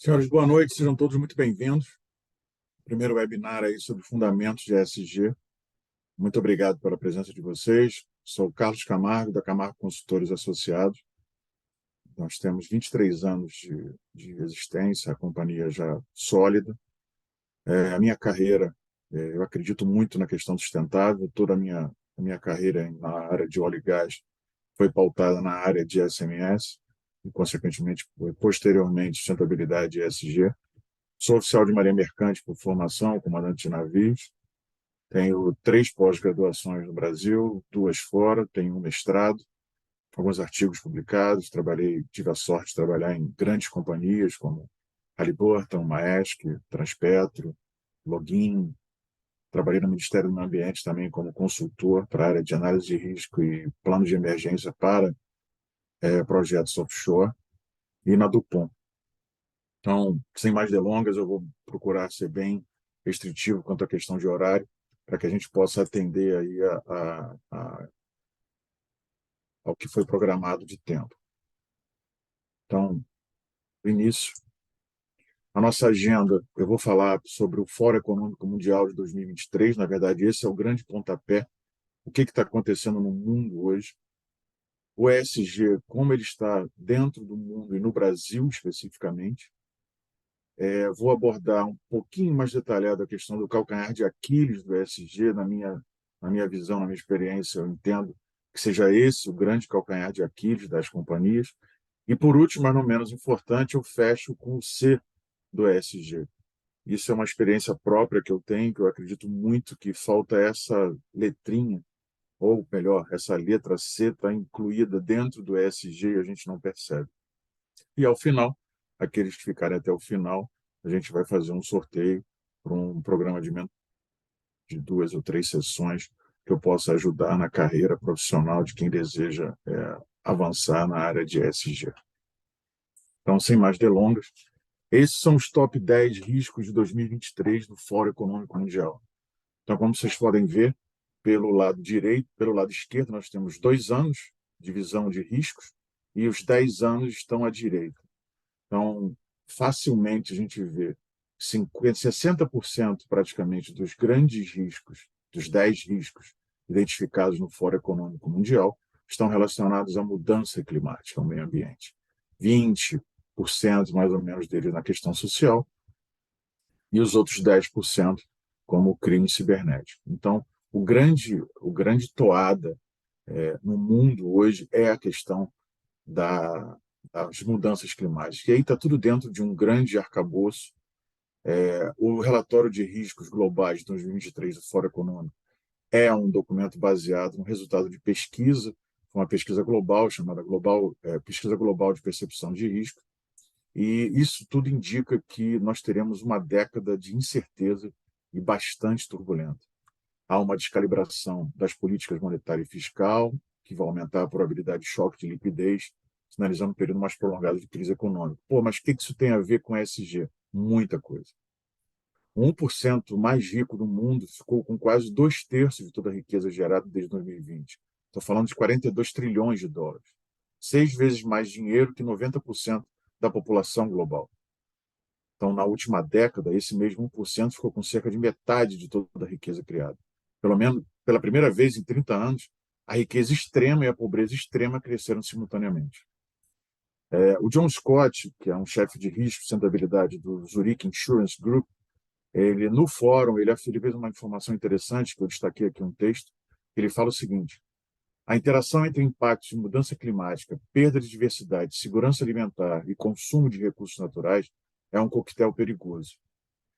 Senhores, boa noite, sejam todos muito bem-vindos. Primeiro webinar aí sobre fundamentos de ESG. Muito obrigado pela presença de vocês. Sou o Carlos Camargo, da Camargo Consultores Associados. Nós temos 23 anos de existência, a companhia já sólida. A minha carreira, eu acredito muito na questão sustentável. Toda a minha carreira na área de óleo e gás foi pautada na área de SMS e, consequentemente, posteriormente, sustentabilidade e ESG. Sou oficial de Marinha Mercante por formação, comandante de navios. Tenho 3 pós-graduações no Brasil, 2 fora, tenho um mestrado, alguns artigos publicados. Tive a sorte de trabalhar em grandes companhias como Halliburton, Maersk, Transpetro, Login. Trabalhei no Ministério do Meio Ambiente também como consultor para a área de análise de risco e plano de emergência para projetos offshore e na Dupont. Então, sem mais delongas, eu vou procurar ser bem restritivo quanto à questão de horário, para que a gente possa atender aí ao que foi programado de tempo. Então, no início, a nossa agenda, eu vou falar sobre o Fórum Econômico Mundial de 2023. Na verdade, esse é o grande pontapé. O que está acontecendo no mundo hoje? O ESG, como ele está dentro do mundo e no Brasil especificamente. Vou abordar um pouquinho mais detalhado a questão do calcanhar de Aquiles do ESG. Na minha visão, na minha experiência, eu entendo que seja esse o grande calcanhar de Aquiles das companhias. E, por último, mas não menos importante, eu fecho com o C do ESG. Isso é uma experiência própria que eu tenho, que eu acredito muito que falta essa letrinha, ou melhor, essa letra C está incluída dentro do ESG e a gente não percebe. E, ao final, aqueles que ficarem até o final, a gente vai fazer um sorteio para um programa de 2 ou 3 sessões que eu possa ajudar na carreira profissional de quem deseja avançar na área de ESG. Então, sem mais delongas, esses são os top 10 riscos de 2023 do Fórum Econômico Mundial. Então, como vocês podem ver, pelo lado direito, pelo lado esquerdo, nós temos 2 anos de visão de riscos e os 10 anos estão à direita. Então, facilmente a gente vê 60% praticamente dos grandes riscos, dos 10 riscos identificados no Fórum Econômico Mundial, estão relacionados à mudança climática, ao meio ambiente. 20% mais ou menos deles na questão social e os outros 10% como crime cibernético. Então, o grande toada no mundo hoje é a questão das mudanças climáticas. E aí está tudo dentro de um grande arcabouço. O relatório de riscos globais de 2023 do Fórum Econômico é um documento baseado no resultado de pesquisa, uma pesquisa global chamada Pesquisa Global de Percepção de Risco. E isso tudo indica que nós teremos uma década de incerteza e bastante turbulenta. Há uma descalibração das políticas monetária e fiscal, que vai aumentar a probabilidade de choque de liquidez, sinalizando um período mais prolongado de crise econômica. Pô, mas o que isso tem a ver com ESG? Muita coisa. O 1% mais rico do mundo ficou com quase 2/3 de toda a riqueza gerada desde 2020. Estou falando de 42 trilhões de dólares. 6 vezes mais dinheiro que 90% da população global. Então, na última década, esse mesmo 1% ficou com cerca de metade de toda a riqueza criada. Pelo menos, pela primeira vez em 30 anos, a riqueza extrema e a pobreza extrema cresceram simultaneamente. O John Scott, que é um chefe de risco e sustentabilidade do Zurich Insurance Group, no fórum, ele fez uma informação interessante, que eu destaquei aqui um texto. Ele fala o seguinte: a interação entre impactos de mudança climática, perda de diversidade, segurança alimentar e consumo de recursos naturais é um coquetel perigoso.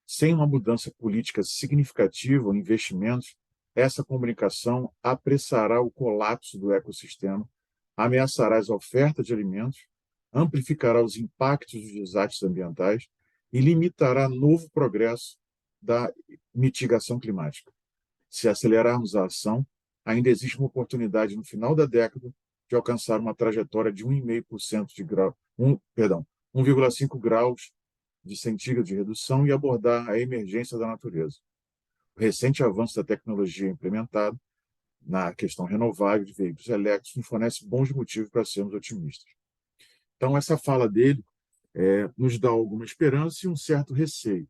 Sem uma mudança política significativa ou investimentos, essa comunicação apressará o colapso do ecossistema, ameaçará as ofertas de alimentos, amplificará os impactos dos desastres ambientais e limitará novo progresso da mitigação climática. Se acelerarmos a ação, ainda existe uma oportunidade no final da década de alcançar uma trajetória de 1,5% de grau, 1,5 graus de centígrado de redução e abordar a emergência da natureza. O recente avanço da tecnologia implementada na questão renovável de veículos elétricos nos fornece bons motivos para sermos otimistas. Então, essa fala dele nos dá alguma esperança e um certo receio.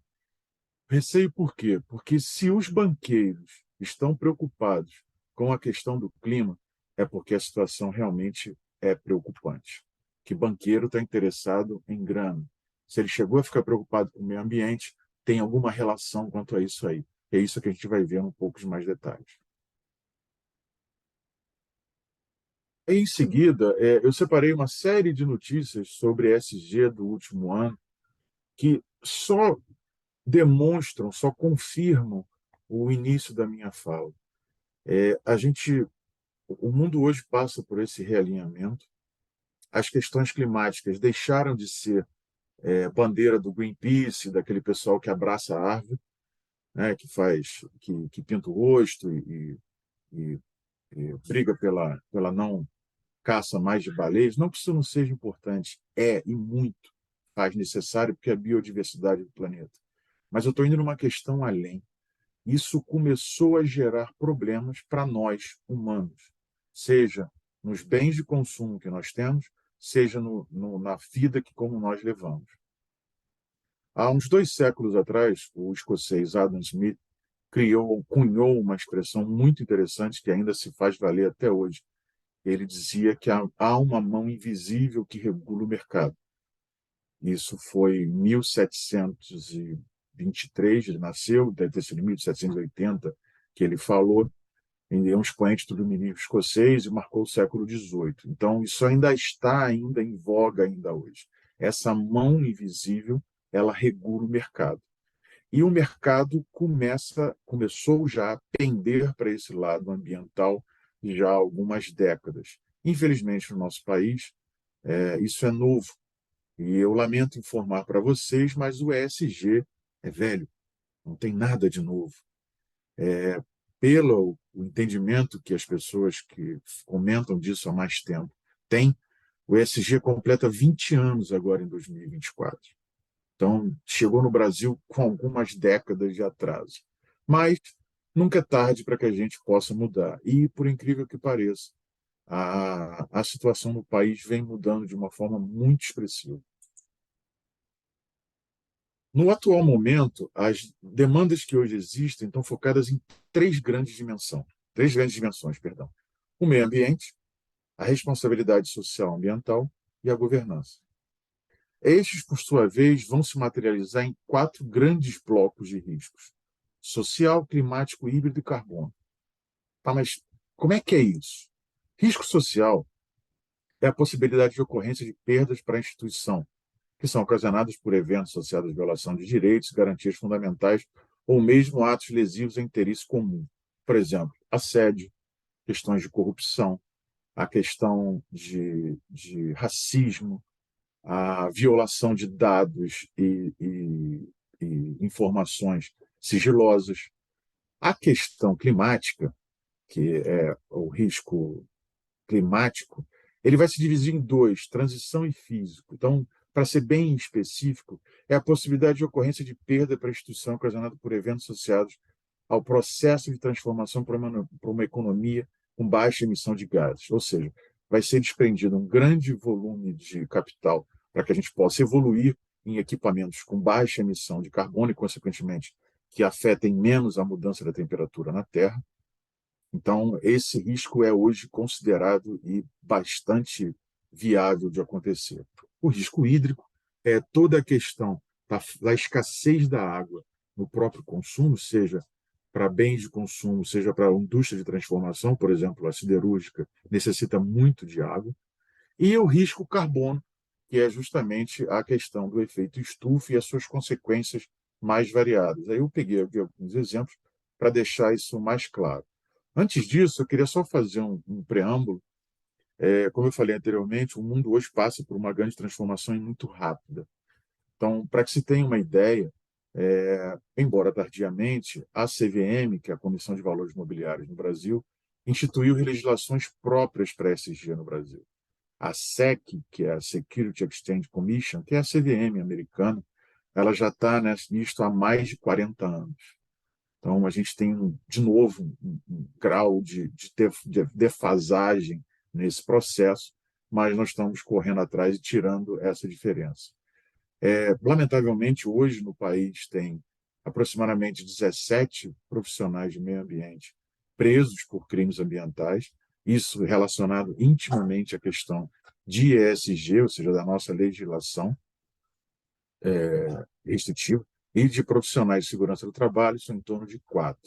Receio por quê? Porque se os banqueiros estão preocupados com a questão do clima, é porque a situação realmente é preocupante. Que banqueiro está interessado em grana. Se ele chegou a ficar preocupado com o meio ambiente, tem alguma relação quanto a isso aí. É isso que a gente vai ver um pouco de mais detalhes. Em seguida, eu separei uma série de notícias sobre ESG do último ano que só demonstram, só confirmam o início da minha fala. O mundo hoje passa por esse realinhamento. As questões climáticas deixaram de ser bandeira do Greenpeace, daquele pessoal que abraça a árvore, né, que pinta o rosto e, e briga pela não caça mais de baleias. Não que isso não seja importante, e muito faz necessário, porque é a biodiversidade do planeta. Mas eu estou indo numa questão além. Isso começou a gerar problemas para nós, humanos, seja nos bens de consumo que nós temos, seja na vida que como nós levamos. Há uns 2 séculos atrás, o escocês Adam Smith cunhou uma expressão muito interessante que ainda se faz valer até hoje. Ele dizia que há uma mão invisível que regula o mercado. Isso foi em 1723, ele nasceu, deve ter sido em 1780 que ele falou. Ele é um expoente do dominismo escocês e marcou o século XVIII. Então, isso ainda está ainda em voga ainda hoje. Essa mão invisível, ela regula o mercado. E o mercado começou já a pender para esse lado ambiental já há algumas décadas. Infelizmente, no nosso país, isso é novo. E eu lamento informar para vocês, mas o ESG é velho, não tem nada de novo. Pelo o entendimento que as pessoas que comentam disso há mais tempo têm, o ESG completa 20 anos agora em 2024. Então, chegou no Brasil com algumas décadas de atraso. Mas nunca é tarde para que a gente possa mudar. E, por incrível que pareça, a situação no país vem mudando de uma forma muito expressiva. No atual momento, as demandas que hoje existem estão focadas em três grandes dimensões, perdão. O meio ambiente, a responsabilidade social ambiental e a governança. Estes, por sua vez, vão se materializar em 4 grandes blocos de riscos: social, climático, híbrido e carbono. Tá, mas como é que é isso? Risco social é a possibilidade de ocorrência de perdas para a instituição, que são ocasionadas por eventos associados à violação de direitos, garantias fundamentais ou mesmo atos lesivos a interesse comum. Por exemplo, assédio, questões de corrupção, a questão de racismo, a violação de dados e informações sigilosas. A questão climática, que é o risco climático, ele vai se dividir em dois: transição e físico. Então, para ser bem específico, é a possibilidade de ocorrência de perda para a instituição ocasionada por eventos associados ao processo de transformação para uma economia com baixa emissão de gases. Ou seja, vai ser desprendido um grande volume de capital para que a gente possa evoluir em equipamentos com baixa emissão de carbono e, consequentemente, que afetem menos a mudança da temperatura na Terra. Então, esse risco é hoje considerado e bastante viável de acontecer. O risco hídrico é toda a questão da escassez da água no próprio consumo, seja para bens de consumo, seja para a indústria de transformação, por exemplo, a siderúrgica necessita muito de água, e o risco carbono, que é justamente a questão do efeito estufa e as suas consequências mais variadas. Aí eu peguei aqui alguns exemplos para deixar isso mais claro. Antes disso, eu queria só fazer um preâmbulo. Como eu falei anteriormente, o mundo hoje passa por uma grande transformação e muito rápida. Então, para que se tenha uma ideia, embora tardiamente, a CVM, que é a Comissão de Valores Mobiliários no Brasil, instituiu legislações próprias para ESG no Brasil. A SEC, que é a Security Exchange Commission, que é a CVM americana, ela já está nisto há mais de 40 anos. Então, a gente tem, de novo, um grau de defasagem nesse processo, mas nós estamos correndo atrás e tirando essa diferença. Lamentavelmente, hoje no país tem aproximadamente 17 profissionais de meio ambiente presos por crimes ambientais, isso relacionado intimamente à questão de ESG, ou seja, da nossa legislação restritiva, e de profissionais de segurança do trabalho, são em torno de 4.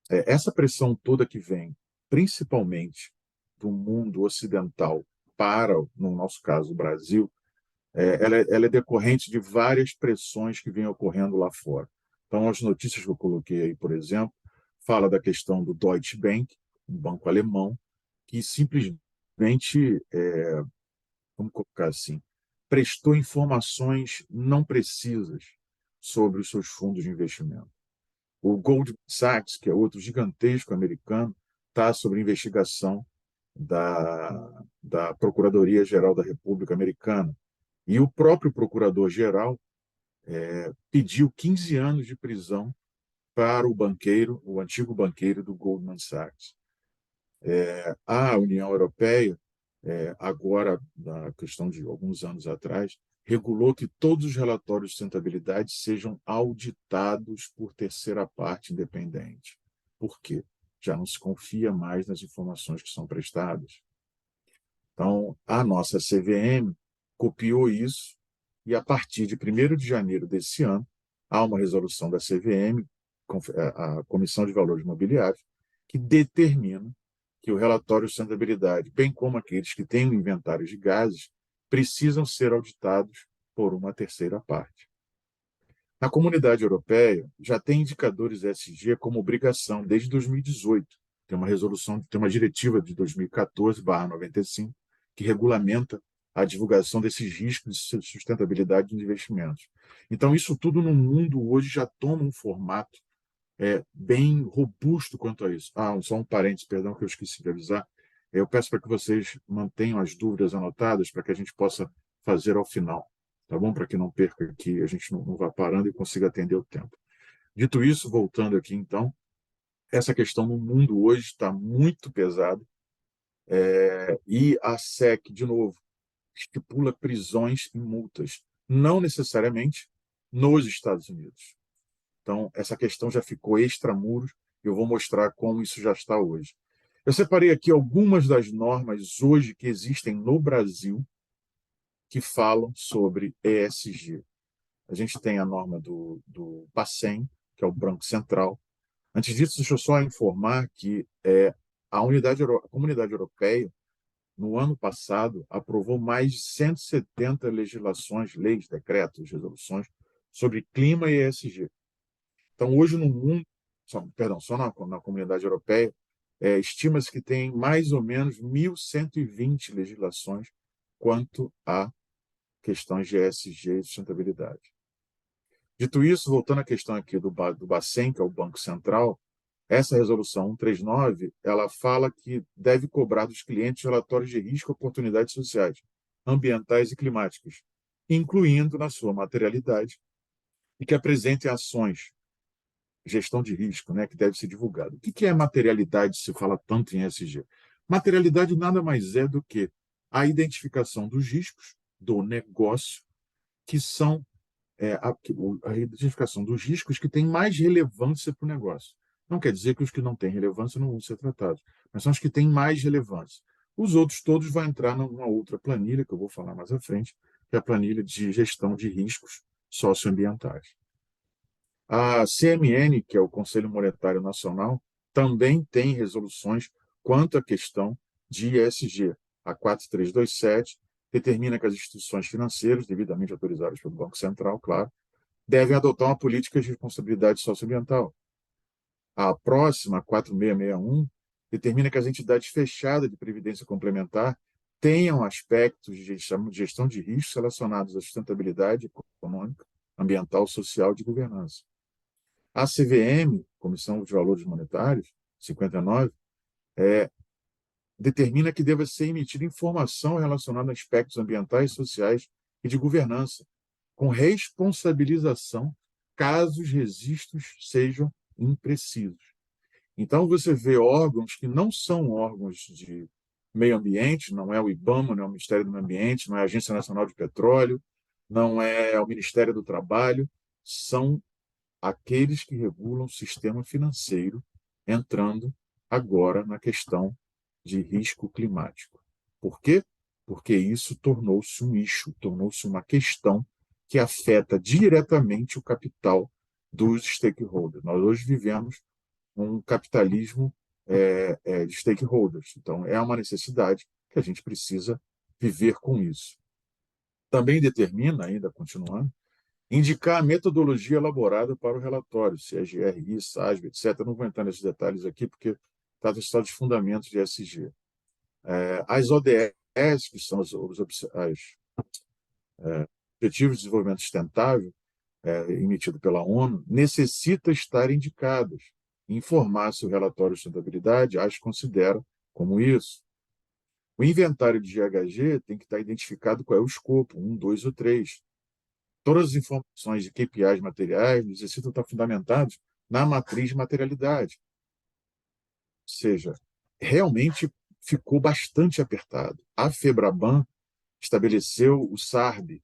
Essa pressão toda que vem, principalmente do mundo ocidental para, no nosso caso, o Brasil, ela é decorrente de várias pressões que vêm ocorrendo lá fora. Então, as notícias que eu coloquei aí, por exemplo, fala da questão do Deutsche Bank, um banco alemão, que simplesmente, vamos colocar assim, prestou informações não precisas sobre os seus fundos de investimento. O Goldman Sachs, que é outro gigantesco americano, está sob investigação da Procuradoria-Geral da República Americana. E o próprio procurador-geral pediu 15 anos de prisão para o banqueiro, o antigo banqueiro do Goldman Sachs. A União Europeia, agora, na questão de alguns anos atrás, regulou que todos os relatórios de sustentabilidade sejam auditados por terceira parte independente. Por quê? Já não se confia mais nas informações que são prestadas. Então, a nossa CVM copiou isso e, a partir de 1º de janeiro desse ano, há uma resolução da CVM, a Comissão de Valores Imobiliários, que determina que o relatório de sustentabilidade, bem como aqueles que têm um inventário de gases, precisam ser auditados por uma terceira parte. Na Comunidade Europeia, já tem indicadores ESG como obrigação desde 2018. Tem uma resolução, tem uma diretiva de 2014/95 que regulamenta a divulgação desses riscos de sustentabilidade dos investimentos. Então, isso tudo no mundo hoje já toma um formato bem robusto quanto a isso. Só um parênteses, perdão, que eu esqueci de avisar. Eu peço para que vocês mantenham as dúvidas anotadas para que a gente possa fazer ao final, tá bom? Para que não perca aqui, a gente não vá parando e consiga atender o tempo. Dito isso, voltando aqui então, essa questão no mundo hoje está muito pesada e a SEC, de novo, estipula prisões e multas, não necessariamente nos Estados Unidos. Então, essa questão já ficou extramuros, e eu vou mostrar como isso já está hoje. Eu separei aqui algumas das normas hoje que existem no Brasil que falam sobre ESG. A gente tem a norma do Bacen, que é o Banco Central. Antes disso, deixa eu só informar que a Comunidade Europeia, no ano passado, aprovou mais de 170 legislações, leis, decretos, resoluções sobre clima e ESG. Então, hoje no mundo, só na Comunidade Europeia, estima-se que tem mais ou menos 1.120 legislações quanto a questões de ESG e sustentabilidade. Dito isso, voltando à questão aqui do Bacen, que é o Banco Central, essa resolução 139, ela fala que deve cobrar dos clientes relatórios de risco e oportunidades sociais, ambientais e climáticas, incluindo na sua materialidade, e que apresentem ações, gestão de risco, né, que deve ser divulgado. O que é materialidade, se fala tanto em ESG? Materialidade nada mais é do que a identificação dos riscos do negócio, que são a identificação dos riscos que têm mais relevância para o negócio. Não quer dizer que os que não têm relevância não vão ser tratados, mas são os que têm mais relevância. Os outros todos vão entrar numa outra planilha, que eu vou falar mais à frente, que é a planilha de gestão de riscos socioambientais. A CMN, que é o Conselho Monetário Nacional, também tem resoluções quanto à questão de ESG. A 4327 determina que as instituições financeiras, devidamente autorizadas pelo Banco Central, claro, devem adotar uma política de responsabilidade socioambiental. A próxima, 4661, determina que as entidades fechadas de previdência complementar tenham aspectos de gestão de riscos relacionados à sustentabilidade econômica, ambiental, social e de governança. A CVM, Comissão de Valores Monetários, 59, determina que deva ser emitida informação relacionada a aspectos ambientais, sociais e de governança, com responsabilização caso os registros sejam imprecisos. Então, você vê órgãos que não são órgãos de meio ambiente, não é o IBAMA, não é o Ministério do Meio Ambiente, não é a Agência Nacional de Petróleo, não é o Ministério do Trabalho, são aqueles que regulam o sistema financeiro, entrando agora na questão de risco climático. Por quê? Porque isso tornou-se um issue, tornou-se uma questão que afeta diretamente o capital dos stakeholders. Nós hoje vivemos um capitalismo de stakeholders. Então, é uma necessidade que a gente precisa viver com isso. Também determina, ainda continuando, indicar a metodologia elaborada para o relatório, se é GRI, SASB, etc. Eu não vou entrar nesses detalhes aqui, porque trata só de fundamentos de ESG. As ODS, que são os Objetivos de Desenvolvimento Sustentável, emitido pela ONU, necessita estar indicadas. Informar se o relatório de sustentabilidade as considera como isso. O inventário de GHG tem que estar identificado qual é o escopo, 1, 2 ou 3. Todas as informações de KPIs materiais necessitam estar fundamentadas na matriz de materialidade. Ou seja, realmente ficou bastante apertado. A FEBRABAN estabeleceu o SARB,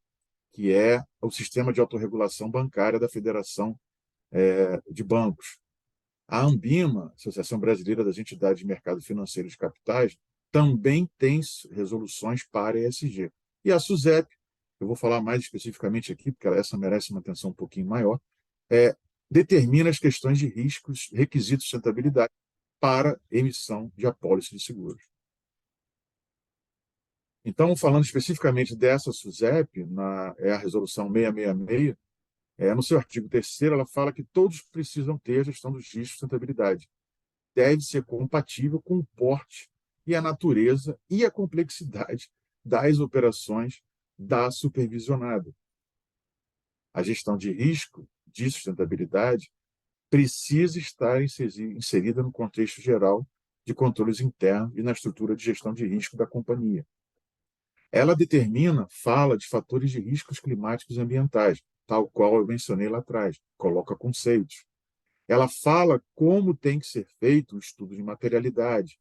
que é o Sistema de Autorregulação Bancária da Federação de Bancos. A Ambima, Associação Brasileira das Entidades de Mercado Financeiro de Capitais, também tem resoluções para ESG. E a SUSEP, eu vou falar mais especificamente aqui, porque essa merece uma atenção um pouquinho maior, determina as questões de riscos, requisitos de sustentabilidade para emissão de apólice de seguros. Então, falando especificamente dessa SUSEP, é a resolução 666, no seu artigo 3º, ela fala que todos precisam ter a gestão dos riscos de sustentabilidade. Deve ser compatível com o porte e a natureza e a complexidade das operações da supervisionada. A gestão de risco de sustentabilidade precisa estar inserida no contexto geral de controles internos e na estrutura de gestão de risco da companhia. Ela fala de fatores de riscos climáticos e ambientais, tal qual eu mencionei lá atrás, coloca conceitos. Ela fala como tem que ser feito o estudo de materialidade.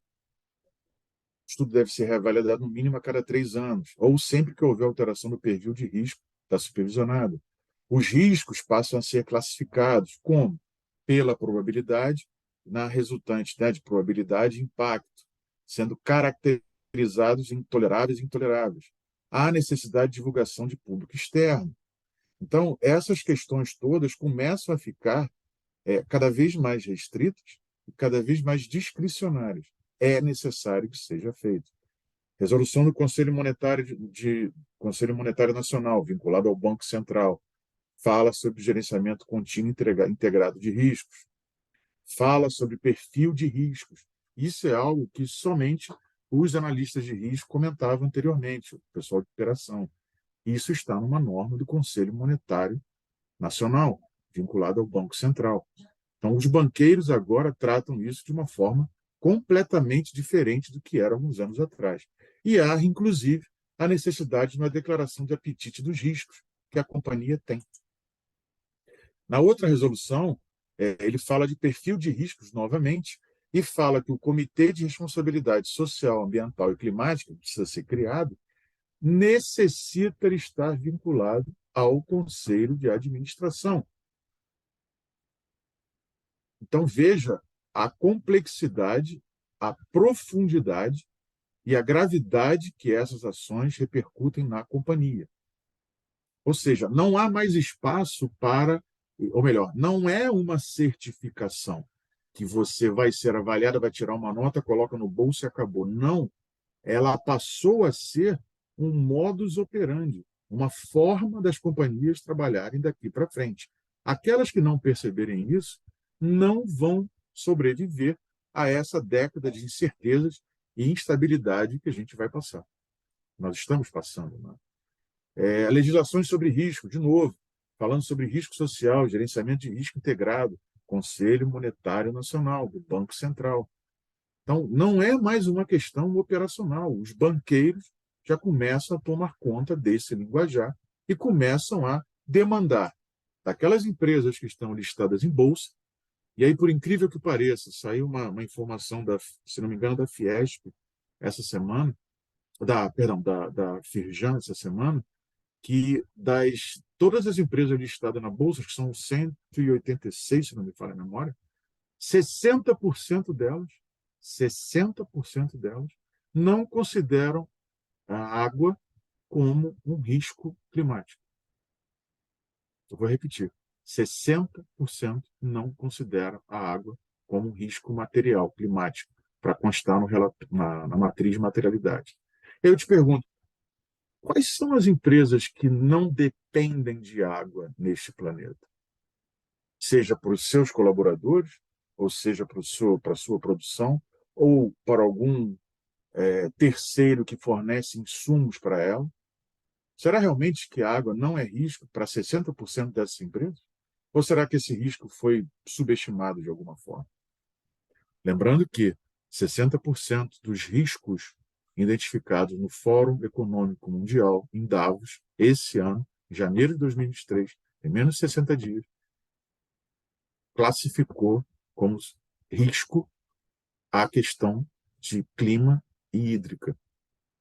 O estudo deve ser reavaliado no mínimo a cada 3 anos, ou sempre que houver alteração do perfil de risco da supervisionada. Os riscos passam a ser classificados como? Pela probabilidade, na resultante de probabilidade e impacto, sendo caracterizados em toleráveis e intoleráveis. Há necessidade de divulgação de público externo. Então, essas questões todas começam a ficar cada vez mais restritas e cada vez mais discricionárias. É necessário que seja feito. Resolução do Conselho Monetário Nacional, vinculado ao Banco Central, fala sobre gerenciamento contínuo integrado de riscos, fala sobre perfil de riscos. Isso é algo que somente os analistas de risco comentavam anteriormente, o pessoal de operação. Isso está numa norma do Conselho Monetário Nacional, vinculado ao Banco Central. Então, os banqueiros agora tratam isso de uma forma completamente diferente do que era alguns anos atrás. E há, inclusive, a necessidade de uma declaração de apetite dos riscos que a companhia tem. Na outra resolução, ele fala de perfil de riscos novamente e fala que o Comitê de Responsabilidade Social, Ambiental e Climática, que precisa ser criado, necessita estar vinculado ao Conselho de Administração. Então, veja a complexidade, a profundidade e a gravidade que essas ações repercutem na companhia. Ou seja, não há mais espaço para, ou melhor, não é uma certificação que você vai ser avaliada, vai tirar uma nota, coloca no bolso e acabou. Não, ela passou a ser um modus operandi, uma forma das companhias trabalharem daqui para frente. Aquelas que não perceberem isso não vão sobreviver a essa década de incertezas e instabilidade que a gente vai passar. Nós estamos passando. Né? Legislações sobre risco, de novo, falando sobre risco social, gerenciamento de risco integrado, Conselho Monetário Nacional, do Banco Central. Então, não é mais uma questão operacional. Os banqueiros já começam a tomar conta desse linguajar e começam a demandar daquelas empresas que estão listadas em bolsa. E aí, por incrível que pareça, saiu uma informação, se não me engano, da Fiesp essa semana, da Firjan essa semana, que das todas as empresas listadas na Bolsa, que são 186, se não me falha a memória, 60% delas, 60% delas não consideram a água como um risco climático. Eu vou repetir. 60% não consideram a água como um risco material, climático, para constar na matriz de materialidade. Eu te pergunto, quais são as empresas que não dependem de água neste planeta? Seja para os seus colaboradores, ou seja para a sua produção, ou para algum terceiro que fornece insumos para ela. Será realmente que a água não é risco para 60% dessas empresas? Ou será que esse risco foi subestimado de alguma forma? Lembrando que 60% dos riscos identificados no Fórum Econômico Mundial, em Davos, esse ano, em janeiro de 2023, em menos de 60 dias, classificou como risco a questão de clima e hídrica.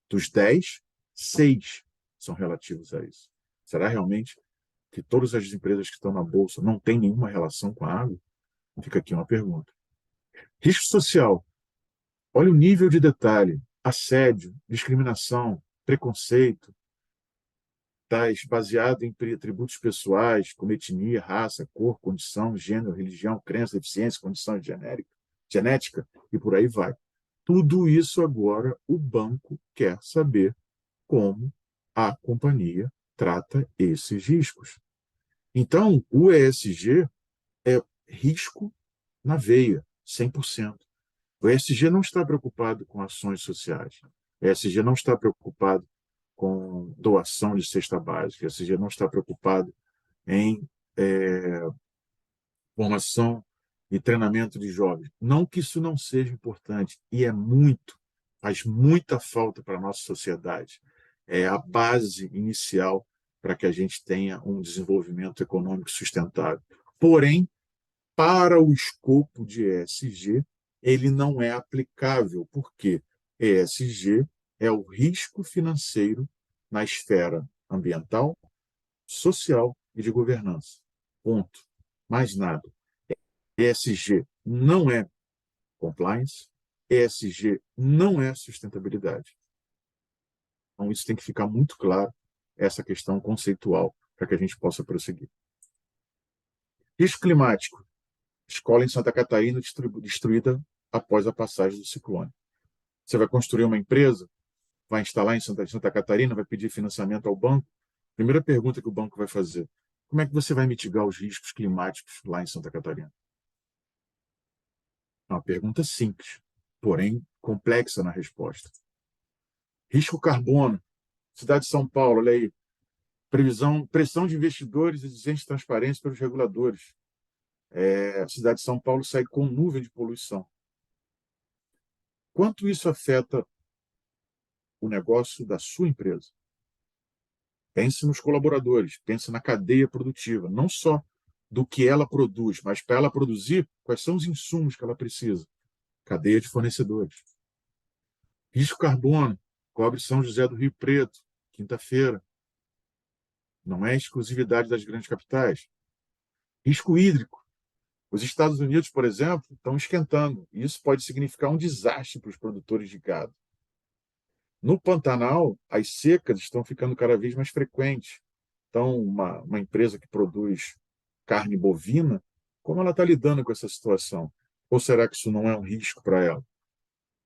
Dos 10, 6 são relativos a isso. Será realmente que todas as empresas que estão na Bolsa não têm nenhuma relação com a água? Fica aqui uma pergunta. Risco social. Olha o nível de detalhe. Assédio, discriminação, preconceito, tais baseado em atributos pessoais, como etnia, raça, cor, condição, gênero, religião, crença, deficiência, condição genética, e por aí vai. Tudo isso agora o banco quer saber como a companhia trata esses riscos. Então, o ESG é risco na veia, 100%. O ESG não está preocupado com ações sociais. O ESG não está preocupado com doação de cesta básica. O ESG não está preocupado em formação e treinamento de jovens. Não que isso não seja importante, e é muito, faz muita falta para a nossa sociedade. É a base inicial para que a gente tenha um desenvolvimento econômico sustentável. Porém, para o escopo de ESG, ele não é aplicável, porque ESG é o risco financeiro na esfera ambiental, social e de governança. Ponto. Mais nada. ESG não é compliance, ESG não é sustentabilidade. Então, isso tem que ficar muito claro, essa questão conceitual, para que a gente possa prosseguir. Risco climático. Escola em Santa Catarina destruída após a passagem do ciclone. Você vai construir uma empresa, vai instalar em Santa Catarina, vai pedir financiamento ao banco. Primeira pergunta que o banco vai fazer: como é que você vai mitigar os riscos climáticos lá em Santa Catarina? É uma pergunta simples, porém complexa na resposta. Risco carbono. Cidade de São Paulo, olha aí. Pressão de investidores, exigência de transparência pelos reguladores. A cidade de São Paulo sai com nuvem de poluição. Quanto isso afeta o negócio da sua empresa? Pense nos colaboradores, pense na cadeia produtiva, não só do que ela produz, mas para ela produzir, quais são os insumos que ela precisa? Cadeia de fornecedores. Risco carbono, cobre São José do Rio Preto, quinta-feira. Não é exclusividade das grandes capitais. Risco hídrico. Os Estados Unidos, por exemplo, estão esquentando. E isso pode significar um desastre para os produtores de gado. No Pantanal, as secas estão ficando cada vez mais frequentes. Então, uma empresa que produz carne bovina, como ela está lidando com essa situação? Ou será que isso não é um risco para ela?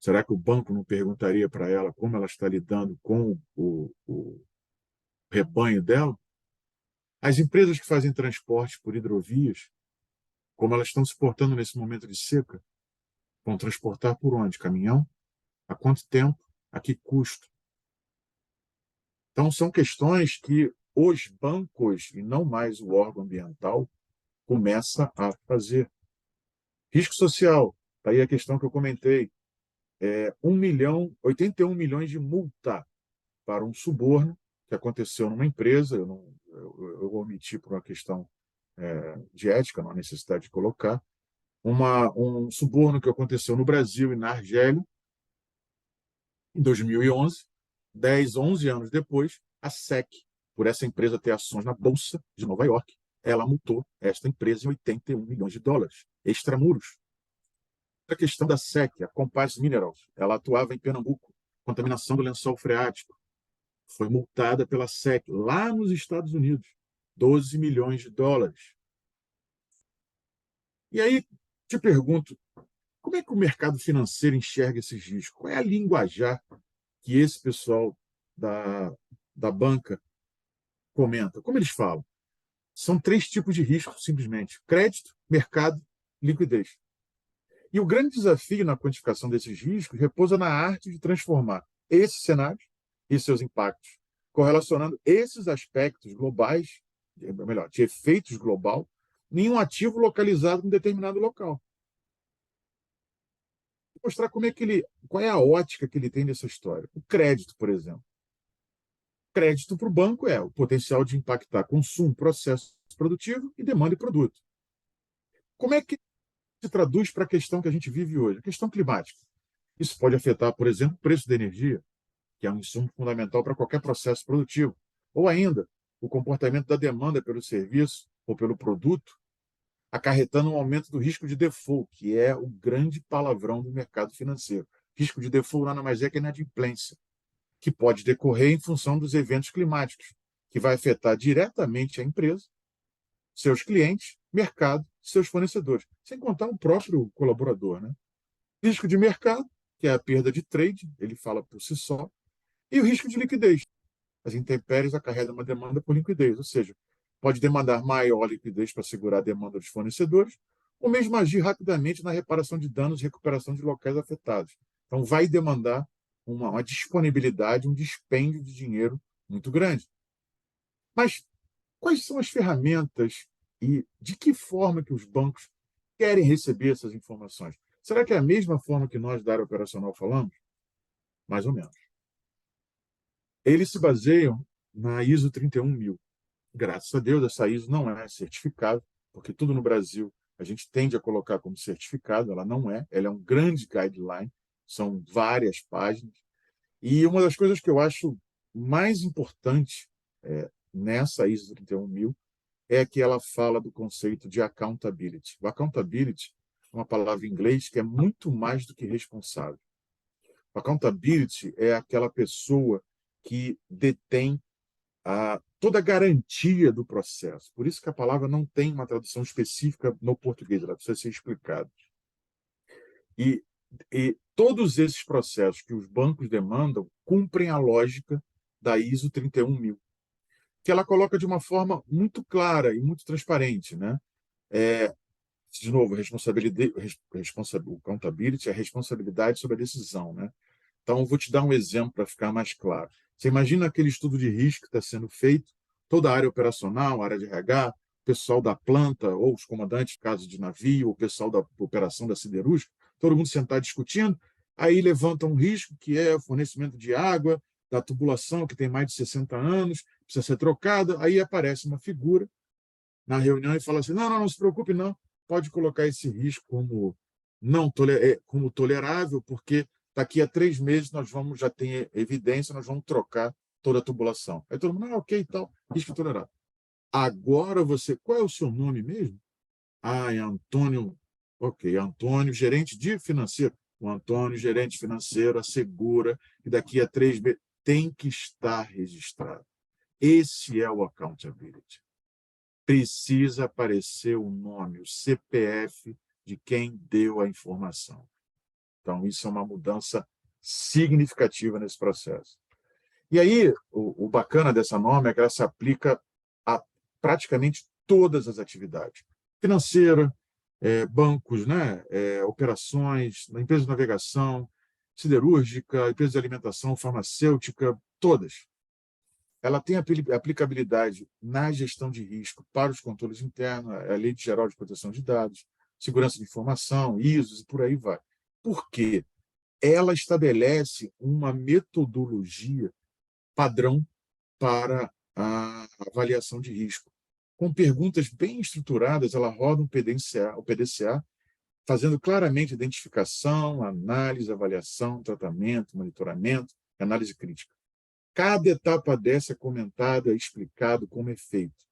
Será que o banco não perguntaria para ela como ela está lidando com o rebanho dela? As empresas que fazem transporte por hidrovias, como elas estão se portando nesse momento de seca, vão transportar por onde? Caminhão? Há quanto tempo? A que custo? Então, são questões que os bancos, e não mais o órgão ambiental, começa a fazer. Risco social, está aí a questão que eu comentei. 81 milhões de multa para um suborno que aconteceu numa empresa, eu omiti por uma questão de ética, não há necessidade de colocar, um suborno que aconteceu no Brasil e na Argélia, em 2011, 10, 11 anos depois, a SEC por essa empresa ter ações na Bolsa de Nova York, ela multou esta empresa em 81 milhões de dólares, extramuros. A questão da SEC, a Compass Minerals, ela atuava em Pernambuco, contaminação do lençol freático, foi multada pela SEC lá nos Estados Unidos, 12 milhões de dólares. E aí, te pergunto, como é que o mercado financeiro enxerga esses riscos? Qual é a linguajar que esse pessoal da banca comenta? Como eles falam? São três tipos de risco, simplesmente: crédito, mercado, liquidez. E o grande desafio na quantificação desses riscos repousa na arte de transformar esses cenários e seus impactos, correlacionando esses aspectos globais, melhor, de efeitos global, em um ativo localizado em um determinado local. Vou mostrar qual é a ótica que ele tem dessa história. O crédito, por exemplo. Crédito para o banco é o potencial de impactar consumo, processo produtivo e demanda e produto. Como é que se traduz para a questão que a gente vive hoje? A questão climática. Isso pode afetar, por exemplo, o preço da energia, que é um insumo fundamental para qualquer processo produtivo, ou ainda o comportamento da demanda pelo serviço ou pelo produto, acarretando um aumento do risco de default, que é o grande palavrão do mercado financeiro. Risco de default nada mais é que a inadimplência, que pode decorrer em função dos eventos climáticos, que vai afetar diretamente a empresa, seus clientes, mercado, seus fornecedores, sem contar o próprio colaborador, né? Risco de mercado, que é a perda de trade, ele fala por si só, e o risco de liquidez. As intempéries acarretam uma demanda por liquidez, ou seja, pode demandar maior liquidez para segurar a demanda dos fornecedores, ou mesmo agir rapidamente na reparação de danos e recuperação de locais afetados. Então, vai demandar uma disponibilidade, um dispêndio de dinheiro muito grande. Mas quais são as ferramentas e de que forma que os bancos querem receber essas informações? Será que é a mesma forma que nós da área operacional falamos? Mais ou menos. Eles se baseiam na ISO 31000. Graças a Deus, essa ISO não é certificada, porque tudo no Brasil a gente tende a colocar como certificado, ela não é, ela é um grande guideline, são várias páginas. E uma das coisas que eu acho mais importante nessa ISO 31000 é que ela fala do conceito de accountability. O accountability é uma palavra em inglês que é muito mais do que responsável. Accountability é aquela pessoa que detém toda a garantia do processo. Por isso que a palavra não tem uma tradução específica no português, ela precisa ser explicada. E todos esses processos que os bancos demandam cumprem a lógica da ISO 31000, que ela coloca de uma forma muito clara e muito transparente, né? De novo, accountability é a responsabilidade sobre a decisão, né? Então, eu vou te dar um exemplo para ficar mais claro. Você imagina aquele estudo de risco que está sendo feito, toda a área operacional, a área de RH, o pessoal da planta, ou os comandantes, caso de navio, o pessoal da operação da siderúrgica, todo mundo sentado discutindo, aí levanta um risco que é o fornecimento de água, da tubulação, que tem mais de 60 anos, precisa ser trocada, aí aparece uma figura na reunião e fala assim, não se preocupe não, pode colocar esse risco como tolerável, porque daqui a 3 meses nós vamos já ter evidência, nós vamos trocar toda a tubulação. Aí todo mundo, ok, tal, risco tolerável. Agora você, qual é o seu nome mesmo? É Antônio, ok, Antônio, gerente de financeiro. O Antônio, gerente financeiro, assegura que daqui a 3 meses tem que estar registrado. Esse é o accountability. Precisa aparecer o nome, o CPF de quem deu a informação. Então, isso é uma mudança significativa nesse processo. E aí, o bacana dessa norma é que ela se aplica a praticamente todas as atividades. Financeira, bancos, né? Operações, empresa de navegação, siderúrgica, empresa de alimentação, farmacêutica, todas. Ela tem aplicabilidade na gestão de risco para os controles internos, a Lei Geral de Proteção de Dados, segurança de informação, ISOs e por aí vai. Por quê? Ela estabelece uma metodologia padrão para a avaliação de risco. Com perguntas bem estruturadas, ela roda o PDCA, fazendo claramente identificação, análise, avaliação, tratamento, monitoramento, análise crítica. Cada etapa dessa é comentada, é explicado como é feito.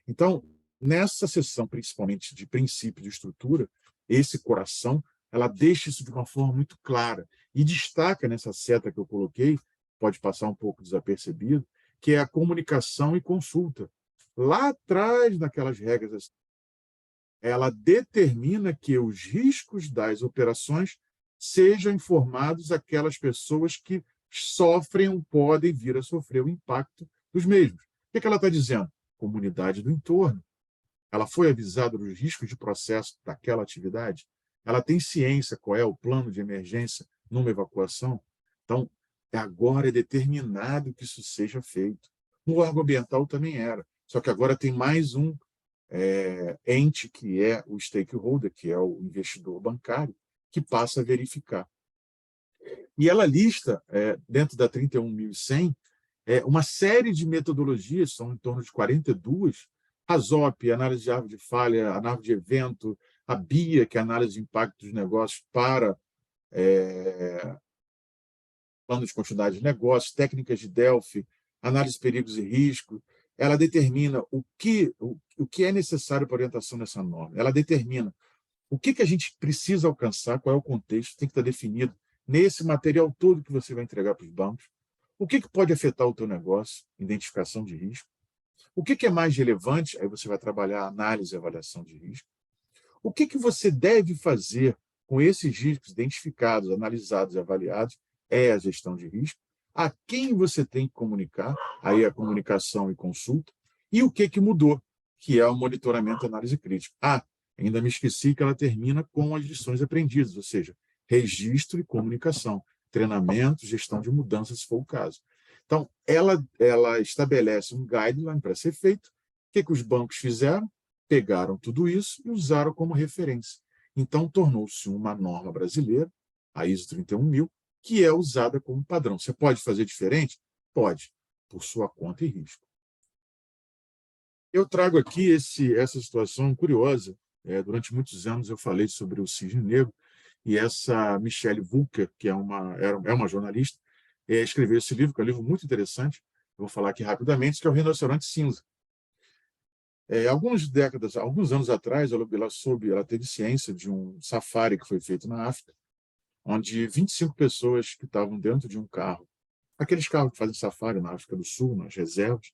Então, nessa sessão, principalmente de princípio de estrutura, esse coração, ela deixa isso de uma forma muito clara e destaca nessa seta que eu coloquei, pode passar um pouco desapercebido, que é a comunicação e consulta. Lá atrás, naquelas regras, ela determina que os riscos das operações sejam informados àquelas pessoas que sofrem ou podem vir a sofrer o impacto dos mesmos. O que ela está dizendo? Comunidade do entorno. Ela foi avisada dos riscos de processo daquela atividade? Ela tem ciência qual é o plano de emergência numa evacuação? Então, agora é determinado que isso seja feito. No órgão ambiental também era, só que agora tem mais um ente que é o stakeholder, que é o investidor bancário, que passa a verificar. E ela lista, dentro da 31.100, uma série de metodologias, são em torno de 42, a ZOP, análise de árvore de falha, análise de evento, a BIA, que é a análise de impacto dos negócios para plano de continuidade de negócios, técnicas de Delphi, análise de perigos e riscos. Ela determina o que é necessário para a orientação dessa norma. Ela determina o que a gente precisa alcançar, qual é o contexto, tem que estar definido nesse material todo que você vai entregar para os bancos. O que pode afetar o teu negócio, identificação de risco. O que é mais relevante, aí você vai trabalhar a análise e avaliação de risco. O que você deve fazer com esses riscos identificados, analisados e avaliados, é a gestão de risco. A quem você tem que comunicar, aí a comunicação e consulta. E o que mudou, que é o monitoramento e análise crítica. Ainda me esqueci que ela termina com as lições aprendidas, ou seja, registro e comunicação, treinamento, gestão de mudanças, se for o caso. Então, ela estabelece um guideline para ser feito. O que os bancos fizeram? Pegaram tudo isso e usaram como referência. Então, tornou-se uma norma brasileira, a ISO 31000, que é usada como padrão. Você pode fazer diferente? Pode, por sua conta e risco. Eu trago aqui essa situação curiosa. Durante muitos anos eu falei sobre o cisne negro, e essa Michelle Vulker, que é uma jornalista, escreveu esse livro, que é um livro muito interessante, eu vou falar aqui rapidamente, que é o Rinoceronte Cinza. Alguns anos atrás, ela teve ciência de um safari que foi feito na África, onde 25 pessoas que estavam dentro de um carro, aqueles carros que fazem safari na África do Sul, nas reservas,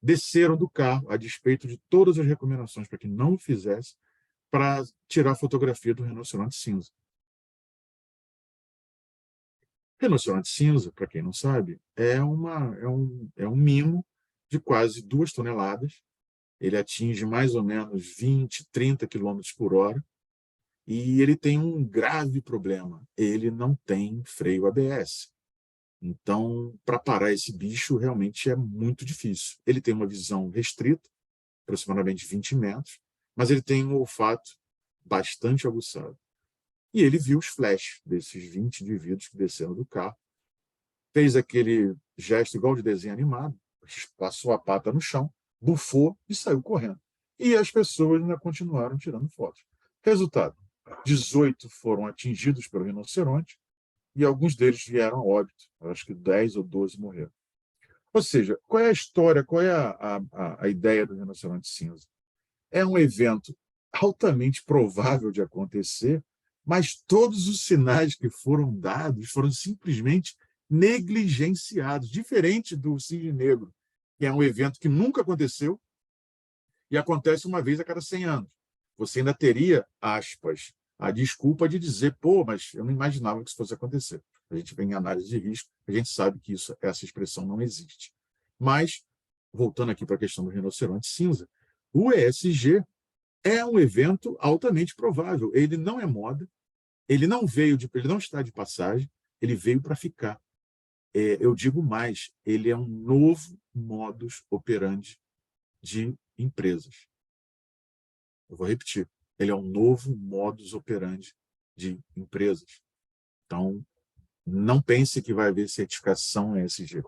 desceram do carro, a despeito de todas as recomendações para que não o fizesse, para tirar a fotografia do rinoceronte cinza. Rinoceronte cinza, para quem não sabe, é um mimo de quase 2 toneladas. Ele atinge mais ou menos 20, 30 quilômetros por hora, e ele tem um grave problema: ele não tem freio ABS. Então, para parar esse bicho, realmente é muito difícil. Ele tem uma visão restrita, aproximadamente 20 metros, mas ele tem um olfato bastante aguçado. E ele viu os flashes desses 20 indivíduos que desceram do carro, fez aquele gesto igual de desenho animado, passou a pata no chão, bufou e saiu correndo. E as pessoas ainda continuaram tirando fotos. Resultado: 18 foram atingidos pelo rinoceronte e alguns deles vieram a óbito. Acho que 10 ou 12 morreram. Ou seja, qual é a história, qual é a ideia do rinoceronte cinza? É um evento altamente provável de acontecer, mas todos os sinais que foram dados foram simplesmente negligenciados, diferente do cisne negro, que é um evento que nunca aconteceu e acontece uma vez a cada 100 anos. Você ainda teria, aspas, a desculpa de dizer, pô, mas eu não imaginava que isso fosse acontecer. A gente vem em análise de risco, a gente sabe que essa expressão não existe. Mas, voltando aqui para a questão do rinoceronte cinza, o ESG é um evento altamente provável. Ele não é moda, ele não está de passagem, ele veio para ficar. Eu digo mais, ele é um novo modus operandi de empresas. Eu vou repetir, ele é um novo modus operandi de empresas. Então, não pense que vai haver certificação ESG.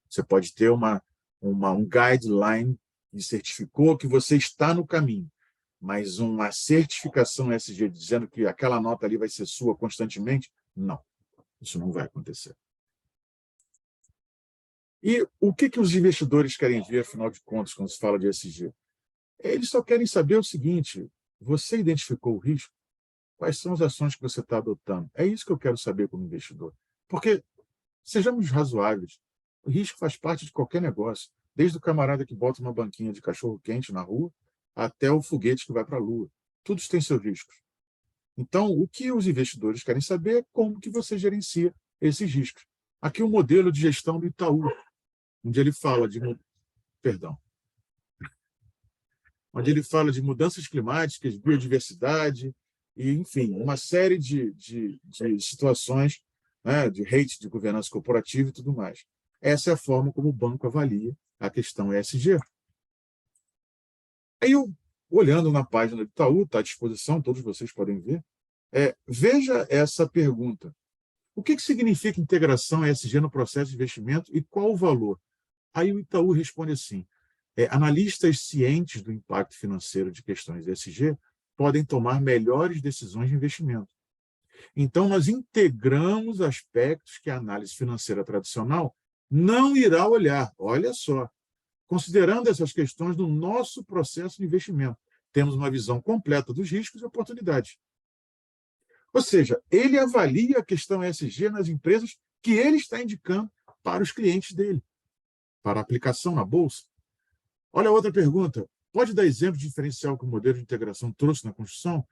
Você pode ter um guideline que certificou que você está no caminho, mas uma certificação ESG dizendo que aquela nota ali vai ser sua constantemente, não. Isso não vai acontecer. E o que os investidores querem ver, afinal de contas, quando se fala de ESG? Eles só querem saber o seguinte: você identificou o risco? Quais são as ações que você está adotando? É isso que eu quero saber como investidor. Porque, sejamos razoáveis, o risco faz parte de qualquer negócio, desde o camarada que bota uma banquinha de cachorro-quente na rua, até o foguete que vai para a Lua. Todos têm seus riscos. Então, o que os investidores querem saber é como que você gerencia esses riscos. Aqui o modelo de gestão do Itaú, onde ele fala de, perdão, onde ele fala de mudanças climáticas, biodiversidade, e, enfim, uma série de situações, né, de rate de governança corporativa e tudo mais. Essa é a forma como o banco avalia a questão ESG. Aí, olhando na página do Itaú, está à disposição, todos vocês podem ver, veja essa pergunta. O que significa integração ESG no processo de investimento e qual o valor? Aí o Itaú responde assim: analistas cientes do impacto financeiro de questões ESG podem tomar melhores decisões de investimento. Então, nós integramos aspectos que a análise financeira tradicional não irá olhar. Olha só, considerando essas questões no nosso processo de investimento, temos uma visão completa dos riscos e oportunidades. Ou seja, ele avalia a questão ESG nas empresas que ele está indicando para os clientes dele, para a aplicação na bolsa. Olha a outra pergunta. Pode dar exemplo de diferencial que o modelo de integração trouxe na construção?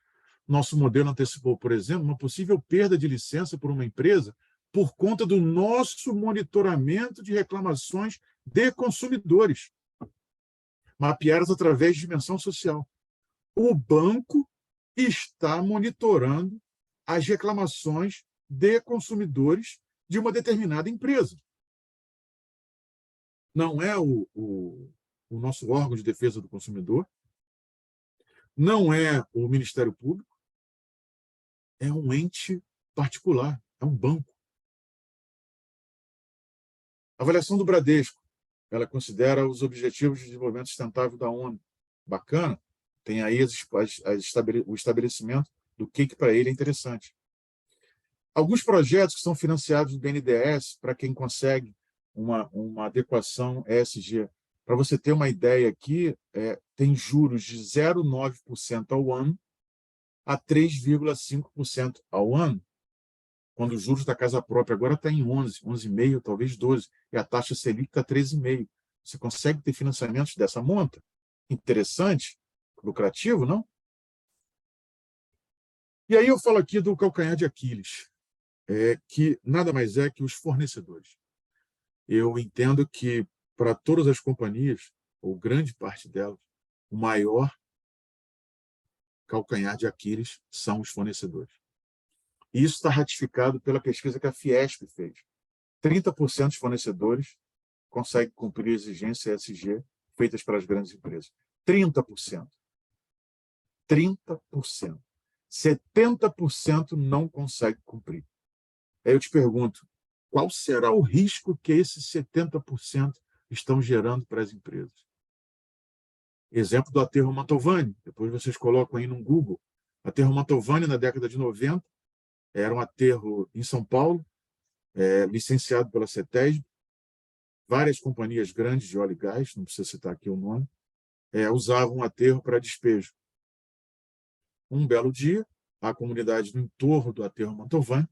Nosso modelo antecipou, por exemplo, uma possível perda de licença por uma empresa por conta do nosso monitoramento de reclamações de consumidores, mapeadas através de dimensão social. O banco está monitorando as reclamações de consumidores de uma determinada empresa. Não é o nosso órgão de defesa do consumidor, não é o Ministério Público, é um ente particular, é um banco. A avaliação do Bradesco, ela considera os Objetivos de Desenvolvimento Sustentável da ONU. Bacana, tem aí o estabelecimento do que para ele é interessante. Alguns projetos que são financiados do BNDES, para quem consegue uma adequação ESG. Para você ter uma ideia aqui, tem juros de 0,9% ao ano a 3,5% ao ano, quando os juros da casa própria agora está em 11, 11,5%, talvez 12%, e a taxa Selic está 13,5%. Você consegue ter financiamentos dessa monta? Interessante, lucrativo, não? E aí eu falo aqui do calcanhar de Aquiles, que nada mais é que os fornecedores. Eu entendo que, para todas as companhias, ou grande parte delas, o maior calcanhar de Aquiles são os fornecedores. E isso está ratificado pela pesquisa que a Fiesp fez. 30% dos fornecedores conseguem cumprir exigências ESG feitas para as grandes empresas. 30%. 30%. 70% não consegue cumprir. Aí eu te pergunto, qual será o risco que esses 70% estão gerando para as empresas? Exemplo do Aterro Mantovani, depois vocês colocam aí no Google. Aterro Mantovani, na década de 90, era um aterro em São Paulo, licenciado pela CETESB. Várias companhias grandes de óleo e gás, não precisa citar aqui o nome, usavam o aterro para despejo. Um belo dia, a comunidade no entorno do Aterro Mantovani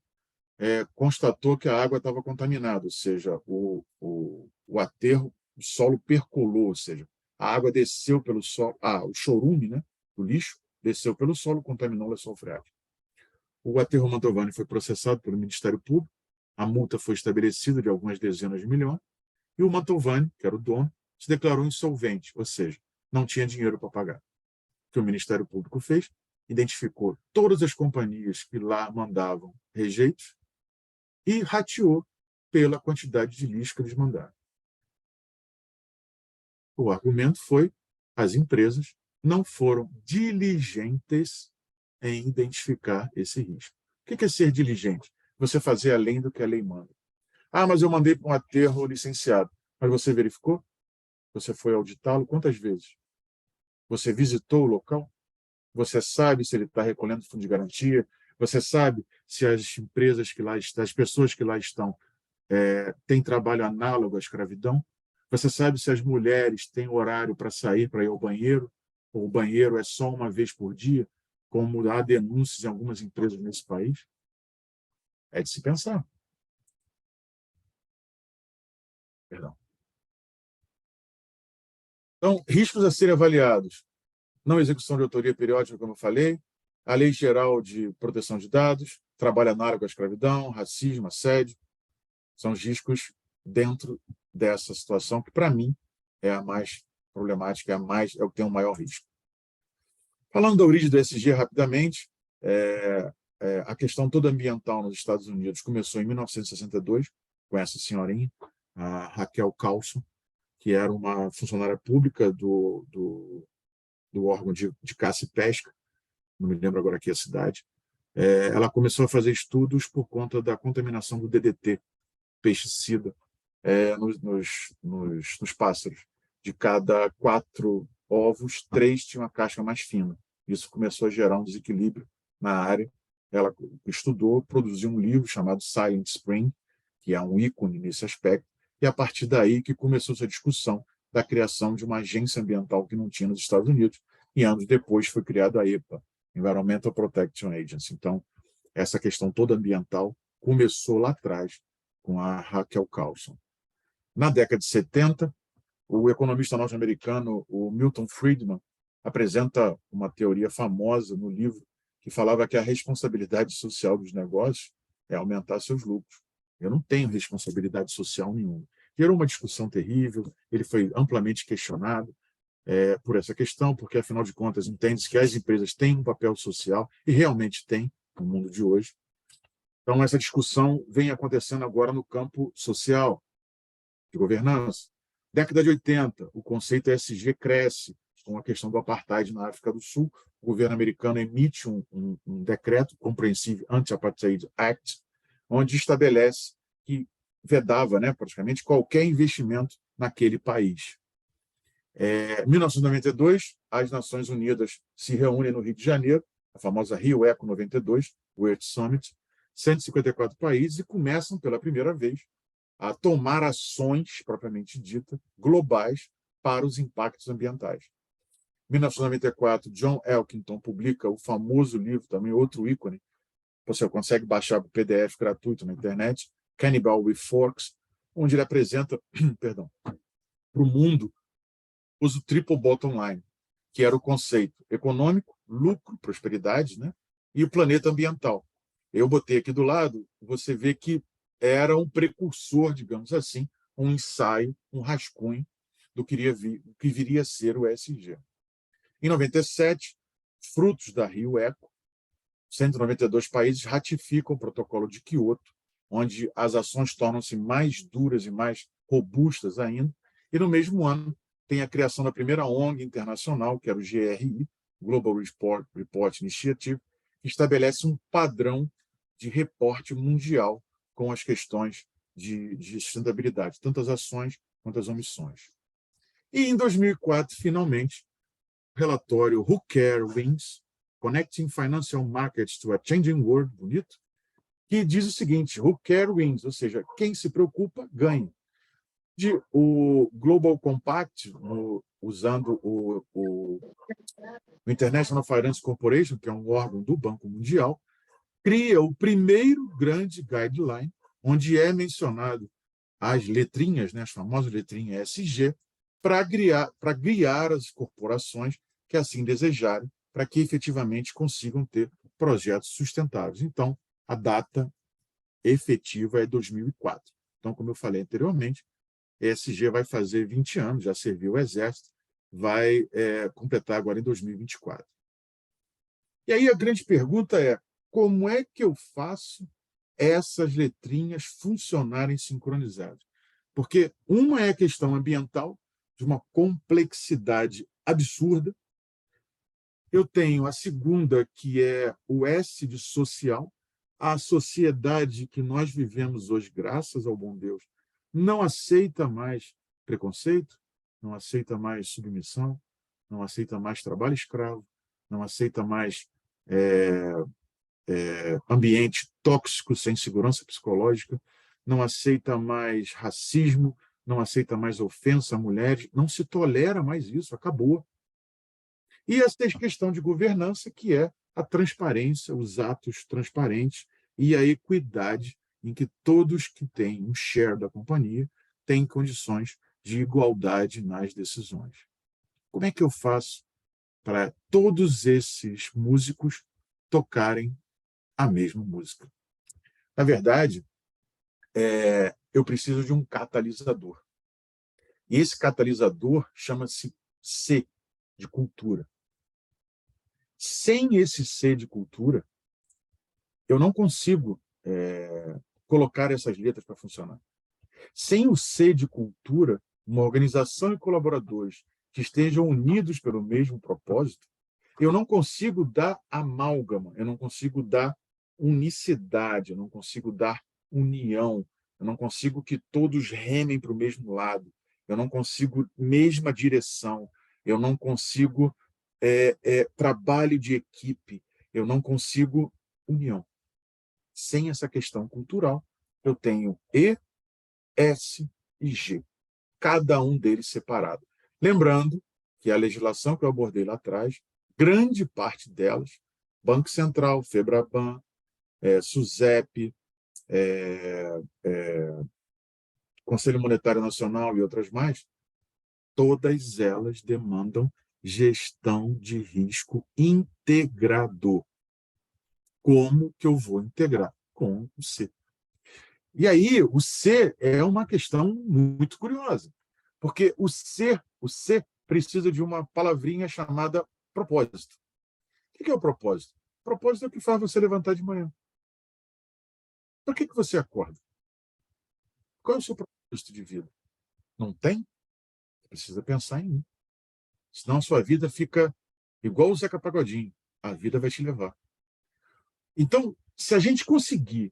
constatou que a água estava contaminada, ou seja, o aterro, o solo percolou, ou seja, a água desceu pelo solo, o chorume, né, do lixo, desceu pelo solo, contaminou o lençol freático. O aterro Mantovani foi processado pelo Ministério Público, a multa foi estabelecida de algumas dezenas de milhões, e o Mantovani, que era o dono, se declarou insolvente, ou seja, não tinha dinheiro para pagar. O que o Ministério Público fez? Identificou todas as companhias que lá mandavam rejeitos e rateou pela quantidade de lixo que eles mandaram. O argumento foi: as empresas não foram diligentes em identificar esse risco. O que é ser diligente? Você fazer além do que a lei manda. Mas eu mandei para um aterro licenciado. Mas você verificou? Você foi auditá-lo quantas vezes? Você visitou o local? Você sabe se ele está recolhendo fundo de garantia? Você sabe se as empresas que lá estão, as pessoas que lá estão, tem trabalho análogo à escravidão? Você sabe se as mulheres têm horário para sair para ir ao banheiro, ou o banheiro é só uma vez por dia, como há denúncias em algumas empresas nesse país? É de se pensar. Perdão. Então, riscos a serem avaliados. Não execução de autoria periódica, como eu falei, a Lei Geral de Proteção de Dados, trabalho análogo à escravidão, racismo, assédio, são os riscos dentro dessa situação, que, para mim, é a mais problemática, é o que tem o maior risco. Falando da origem do ESG rapidamente, a questão toda ambiental nos Estados Unidos começou em 1962, com essa senhorinha, a Raquel Carlson, que era uma funcionária pública do órgão de caça e pesca, não me lembro agora aqui a cidade. Ela começou a fazer estudos por conta da contaminação do DDT, pesticida, nos pássaros. De cada 4 ovos, 3 tinham a casca mais fina. Isso começou a gerar um desequilíbrio na área. Ela estudou, produziu um livro chamado Silent Spring, que é um ícone nesse aspecto, e a partir daí que começou essa discussão da criação de uma agência ambiental que não tinha nos Estados Unidos, e anos depois foi criada a EPA, Environmental Protection Agency. Então, essa questão toda ambiental começou lá atrás com a Raquel Carlson. Na década de 70, o economista norte-americano, o Milton Friedman, apresenta uma teoria famosa no livro que falava que a responsabilidade social dos negócios é aumentar seus lucros. Eu não tenho responsabilidade social nenhuma. Gerou uma discussão terrível, ele foi amplamente questionado por essa questão, porque, afinal de contas, entende-se que as empresas têm um papel social, e realmente têm, no mundo de hoje. Então, essa discussão vem acontecendo agora no campo social, de governança. Década de 80, o conceito ESG cresce com a questão do apartheid na África do Sul. O governo americano emite um decreto, Comprehensive Anti-Apartheid Act, onde estabelece que vedava, praticamente qualquer investimento naquele país. Em 1992, as Nações Unidas se reúnem no Rio de Janeiro, a famosa Rio Eco 92, o Earth Summit, 154 países, e começam pela primeira vez a tomar ações, propriamente dita, globais para os impactos ambientais. Em 1994, John Elkington publica o famoso livro, também outro ícone, você consegue baixar o PDF gratuito na internet, Cannibal with Forks, onde ele apresenta para o mundo o triple bottom line, que era o conceito econômico, lucro, prosperidade, e o planeta ambiental. Eu botei aqui do lado, você vê que era um precursor, digamos assim, um ensaio, um rascunho do que viria a ser o ESG. Em 97, frutos da Rio Eco, 192 países ratificam o protocolo de Quioto, onde as ações tornam-se mais duras e mais robustas ainda, e no mesmo ano tem a criação da primeira ONG internacional, que era o GRI, Global Report Initiative, que estabelece um padrão de reporte mundial com as questões de sustentabilidade, tanto as ações quanto as omissões. E, em 2004, finalmente, o relatório Who Care Wins, Connecting Financial Markets to a Changing World, bonito, que diz o seguinte, Who Care Wins, ou seja, quem se preocupa, ganha. O Global Compact, usando o International Finance Corporation, que é um órgão do Banco Mundial, cria o primeiro grande guideline, onde é mencionado as letrinhas, as famosas letrinhas ESG, para guiar as corporações que assim desejarem, para que efetivamente consigam ter projetos sustentáveis. Então, a data efetiva é 2004. Então, como eu falei anteriormente, ESG vai fazer 20 anos, já serviu o Exército, vai completar agora em 2024. E aí a grande pergunta é, como é que eu faço essas letrinhas funcionarem sincronizadas? Porque uma é a questão ambiental, de uma complexidade absurda. Eu tenho a segunda, que é o S de social. A sociedade que nós vivemos hoje, graças ao bom Deus, não aceita mais preconceito, não aceita mais submissão, não aceita mais trabalho escravo, não aceita mais ambiente tóxico, sem segurança psicológica, não aceita mais racismo, não aceita mais ofensa a mulheres, não se tolera mais isso, acabou. E essa questão de governança, que é a transparência, os atos transparentes e a equidade em que todos que têm um share da companhia têm condições de igualdade nas decisões. Como é que eu faço para todos esses músicos tocarem a mesma música? Na verdade, eu preciso de um catalisador. E esse catalisador chama-se C, de cultura. Sem esse C de cultura, eu não consigo colocar essas letras para funcionar. Sem o C de cultura, uma organização e colaboradores que estejam unidos pelo mesmo propósito, eu não consigo dar amálgama, eu não consigo dar unicidade, eu não consigo dar união, eu não consigo que todos remem para o mesmo lado, eu não consigo mesma direção, eu não consigo trabalho de equipe, eu não consigo união. Sem essa questão cultural, eu tenho E, S e G, cada um deles separado. Lembrando que a legislação que eu abordei lá atrás, grande parte delas, Banco Central, FEBRABAN, SUSEP, Conselho Monetário Nacional e outras mais, todas elas demandam gestão de risco integrador. Como que eu vou integrar? Com o C. E aí, o C é uma questão muito curiosa, porque o C precisa de uma palavrinha chamada propósito. O que é o propósito? O propósito é o que faz você levantar de manhã. Por que você acorda? Qual é o seu propósito de vida? Não tem? Você precisa pensar em um. Senão a sua vida fica igual o Zeca Pagodinho. A vida vai te levar. Então, se a gente conseguir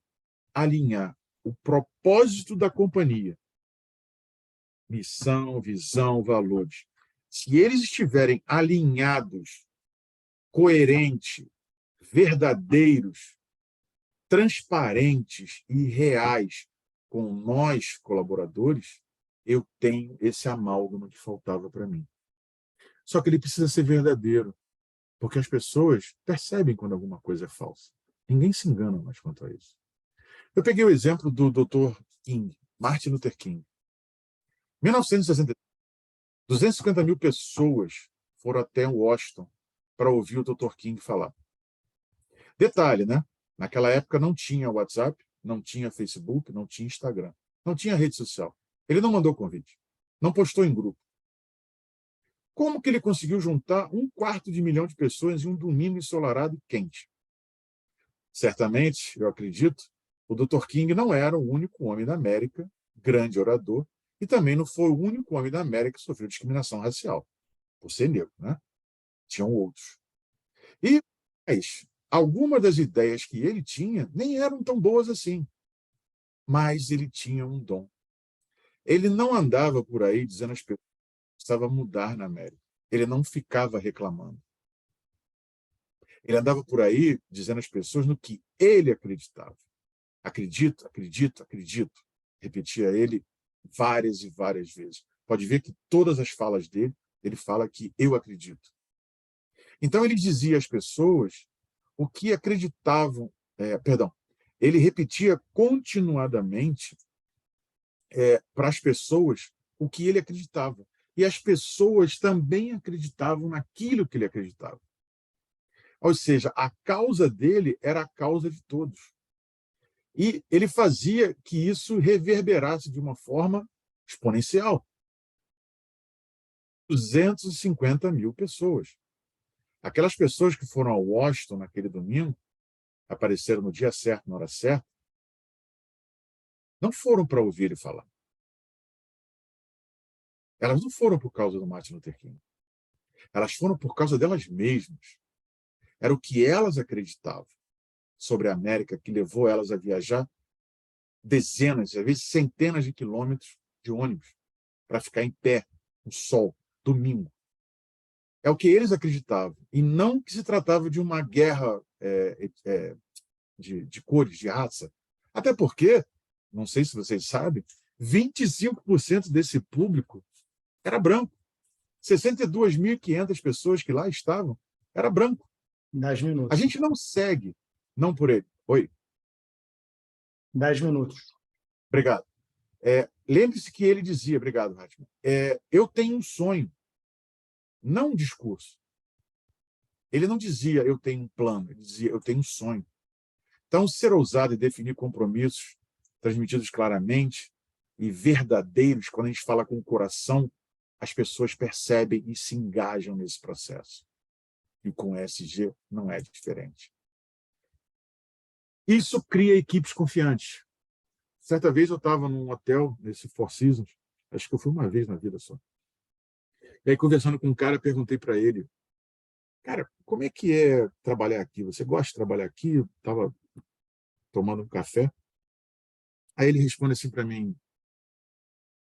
alinhar o propósito da companhia, missão, visão, valores, se eles estiverem alinhados, coerentes, verdadeiros, transparentes e reais com nós, colaboradores, eu tenho esse amálgama que faltava para mim. Só que ele precisa ser verdadeiro, porque as pessoas percebem quando alguma coisa é falsa. Ninguém se engana mais quanto a isso. Eu peguei o exemplo do Dr. King, Martin Luther King. Em 1960, 250 mil pessoas foram até Washington para ouvir o Dr. King falar. Detalhe, né? Naquela época não tinha WhatsApp, não tinha Facebook, não tinha Instagram, não tinha rede social. Ele não mandou convite, não postou em grupo. Como que ele conseguiu juntar 1/4 de milhão de pessoas em um domingo ensolarado e quente? Certamente, eu acredito, o Dr. King não era o único homem da América, grande orador, e também não foi o único homem da América que sofreu discriminação racial, por ser negro, né? Tinham outros. E algumas das ideias que ele tinha nem eram tão boas assim, mas ele tinha um dom. Ele não andava por aí dizendo às pessoas que precisava mudar na América. Ele não ficava reclamando. Ele andava por aí dizendo às pessoas no que ele acreditava. Acredito, acredito, acredito. Repetia ele várias e várias vezes. Pode ver que todas as falas dele, ele fala que eu acredito. Então ele dizia às pessoas o que acreditavam, ele repetia continuadamente para as pessoas o que ele acreditava. E as pessoas também acreditavam naquilo que ele acreditava. Ou seja, a causa dele era a causa de todos. E ele fazia que isso reverberasse de uma forma exponencial. 250 mil pessoas. Aquelas pessoas que foram a Washington naquele domingo, apareceram no dia certo, na hora certa, não foram para ouvir ele falar. Elas não foram por causa do Martin Luther King. Elas foram por causa delas mesmas. Era o que elas acreditavam sobre a América que levou elas a viajar dezenas, às vezes centenas de quilômetros de ônibus para ficar em pé, no sol, domingo. É o que eles acreditavam. E não que se tratava de uma guerra de cores, de raça. Até porque não sei se vocês sabem, 25% desse público era branco. 62.500 pessoas que lá estavam era branco. 10 A minutos. gente não segue, não por ele. Oi. 10 minutos. Obrigado. Lembre-se que ele dizia, obrigado, Ratman, eu tenho um sonho, não um discurso. Ele não dizia eu tenho um plano, ele dizia eu tenho um sonho. Então, ser ousado e definir compromissos transmitidos claramente e verdadeiros, quando a gente fala com o coração, as pessoas percebem e se engajam nesse processo. E com o ESG não é diferente. Isso cria equipes confiantes. Certa vez eu estava num hotel, nesse Four Seasons, acho que eu fui uma vez na vida só. E aí, conversando com um cara, perguntei para ele, cara, como é que é trabalhar aqui? Você gosta de trabalhar aqui? Eu estava tomando um café. Aí ele responde assim para mim,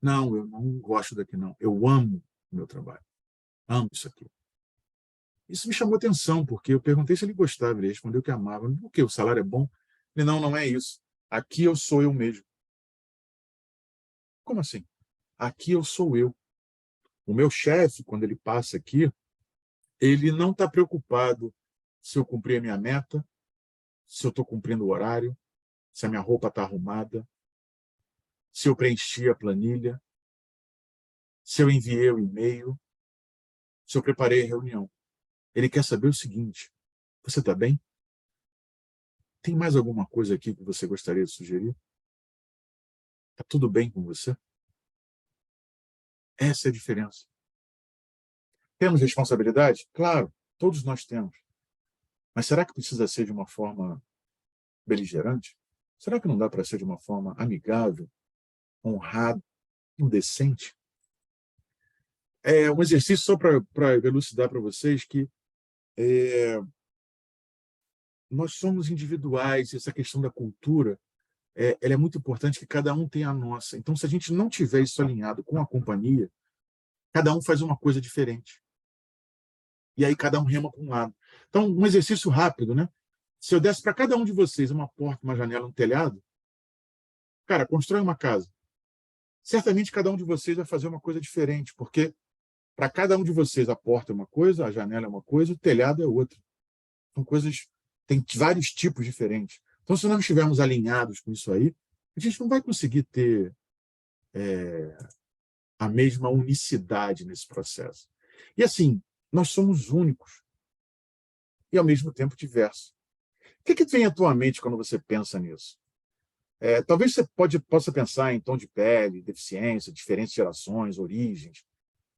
não, eu não gosto daqui não. Eu amo o meu trabalho. Amo isso aqui. Isso me chamou atenção, porque eu perguntei se ele gostava. Ele respondeu que amava. Por quê? O salário é bom? Ele, não, não é isso. Aqui eu sou eu mesmo. Como assim? Aqui eu sou eu. O meu chefe, quando ele passa aqui, ele não está preocupado se eu cumpri a minha meta, se eu estou cumprindo o horário, se a minha roupa está arrumada, se eu preenchi a planilha, se eu enviei o e-mail, se eu preparei a reunião. Ele quer saber o seguinte, você está bem? Tem mais alguma coisa aqui que você gostaria de sugerir? Está tudo bem com você? Essa é a diferença. Temos responsabilidade? Claro, todos nós temos. Mas será que precisa ser de uma forma beligerante? Será que não dá para ser de uma forma amigável, honrada, indecente? É um exercício só para elucidar para vocês que nós somos individuais, essa questão da cultura ela é muito importante que cada um tenha a nossa. Então, se a gente não tiver isso alinhado com a companhia, cada um faz uma coisa diferente. E aí cada um rema para um lado. Então, um exercício rápido, né? Se eu desse para cada um de vocês uma porta, uma janela, um telhado, cara, constrói uma casa. Certamente cada um de vocês vai fazer uma coisa diferente, porque para cada um de vocês a porta é uma coisa, a janela é uma coisa, o telhado é outra. São coisas, tem vários tipos diferentes. Então, se não estivermos alinhados com isso aí, a gente não vai conseguir ter a mesma unicidade nesse processo. E assim, nós somos únicos e ao mesmo tempo diversos. O que vem à tua mente quando você pensa nisso? Talvez você possa pensar em tom de pele, deficiência, diferentes gerações, origens,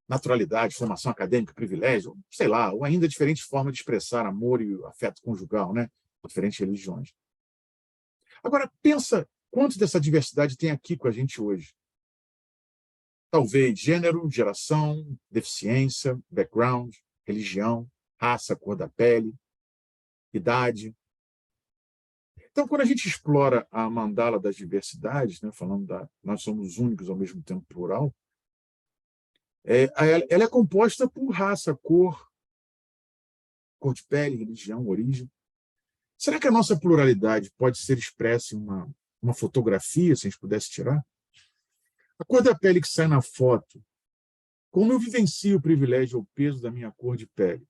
naturalidade, formação acadêmica, privilégio, sei lá, ou ainda diferentes formas de expressar amor e afeto conjugal, né? Diferentes religiões. Agora, pensa quanto dessa diversidade tem aqui com a gente hoje. Talvez gênero, geração, deficiência, background, religião, raça, cor da pele, idade. Então, quando a gente explora a mandala das diversidades, né, falando nós somos únicos ao mesmo tempo plural, ela é composta por raça, cor de pele, religião, origem. Será que a nossa pluralidade pode ser expressa em uma fotografia, se a gente pudesse tirar? A cor da pele que sai na foto, como eu vivencio o privilégio ou o peso da minha cor de pele?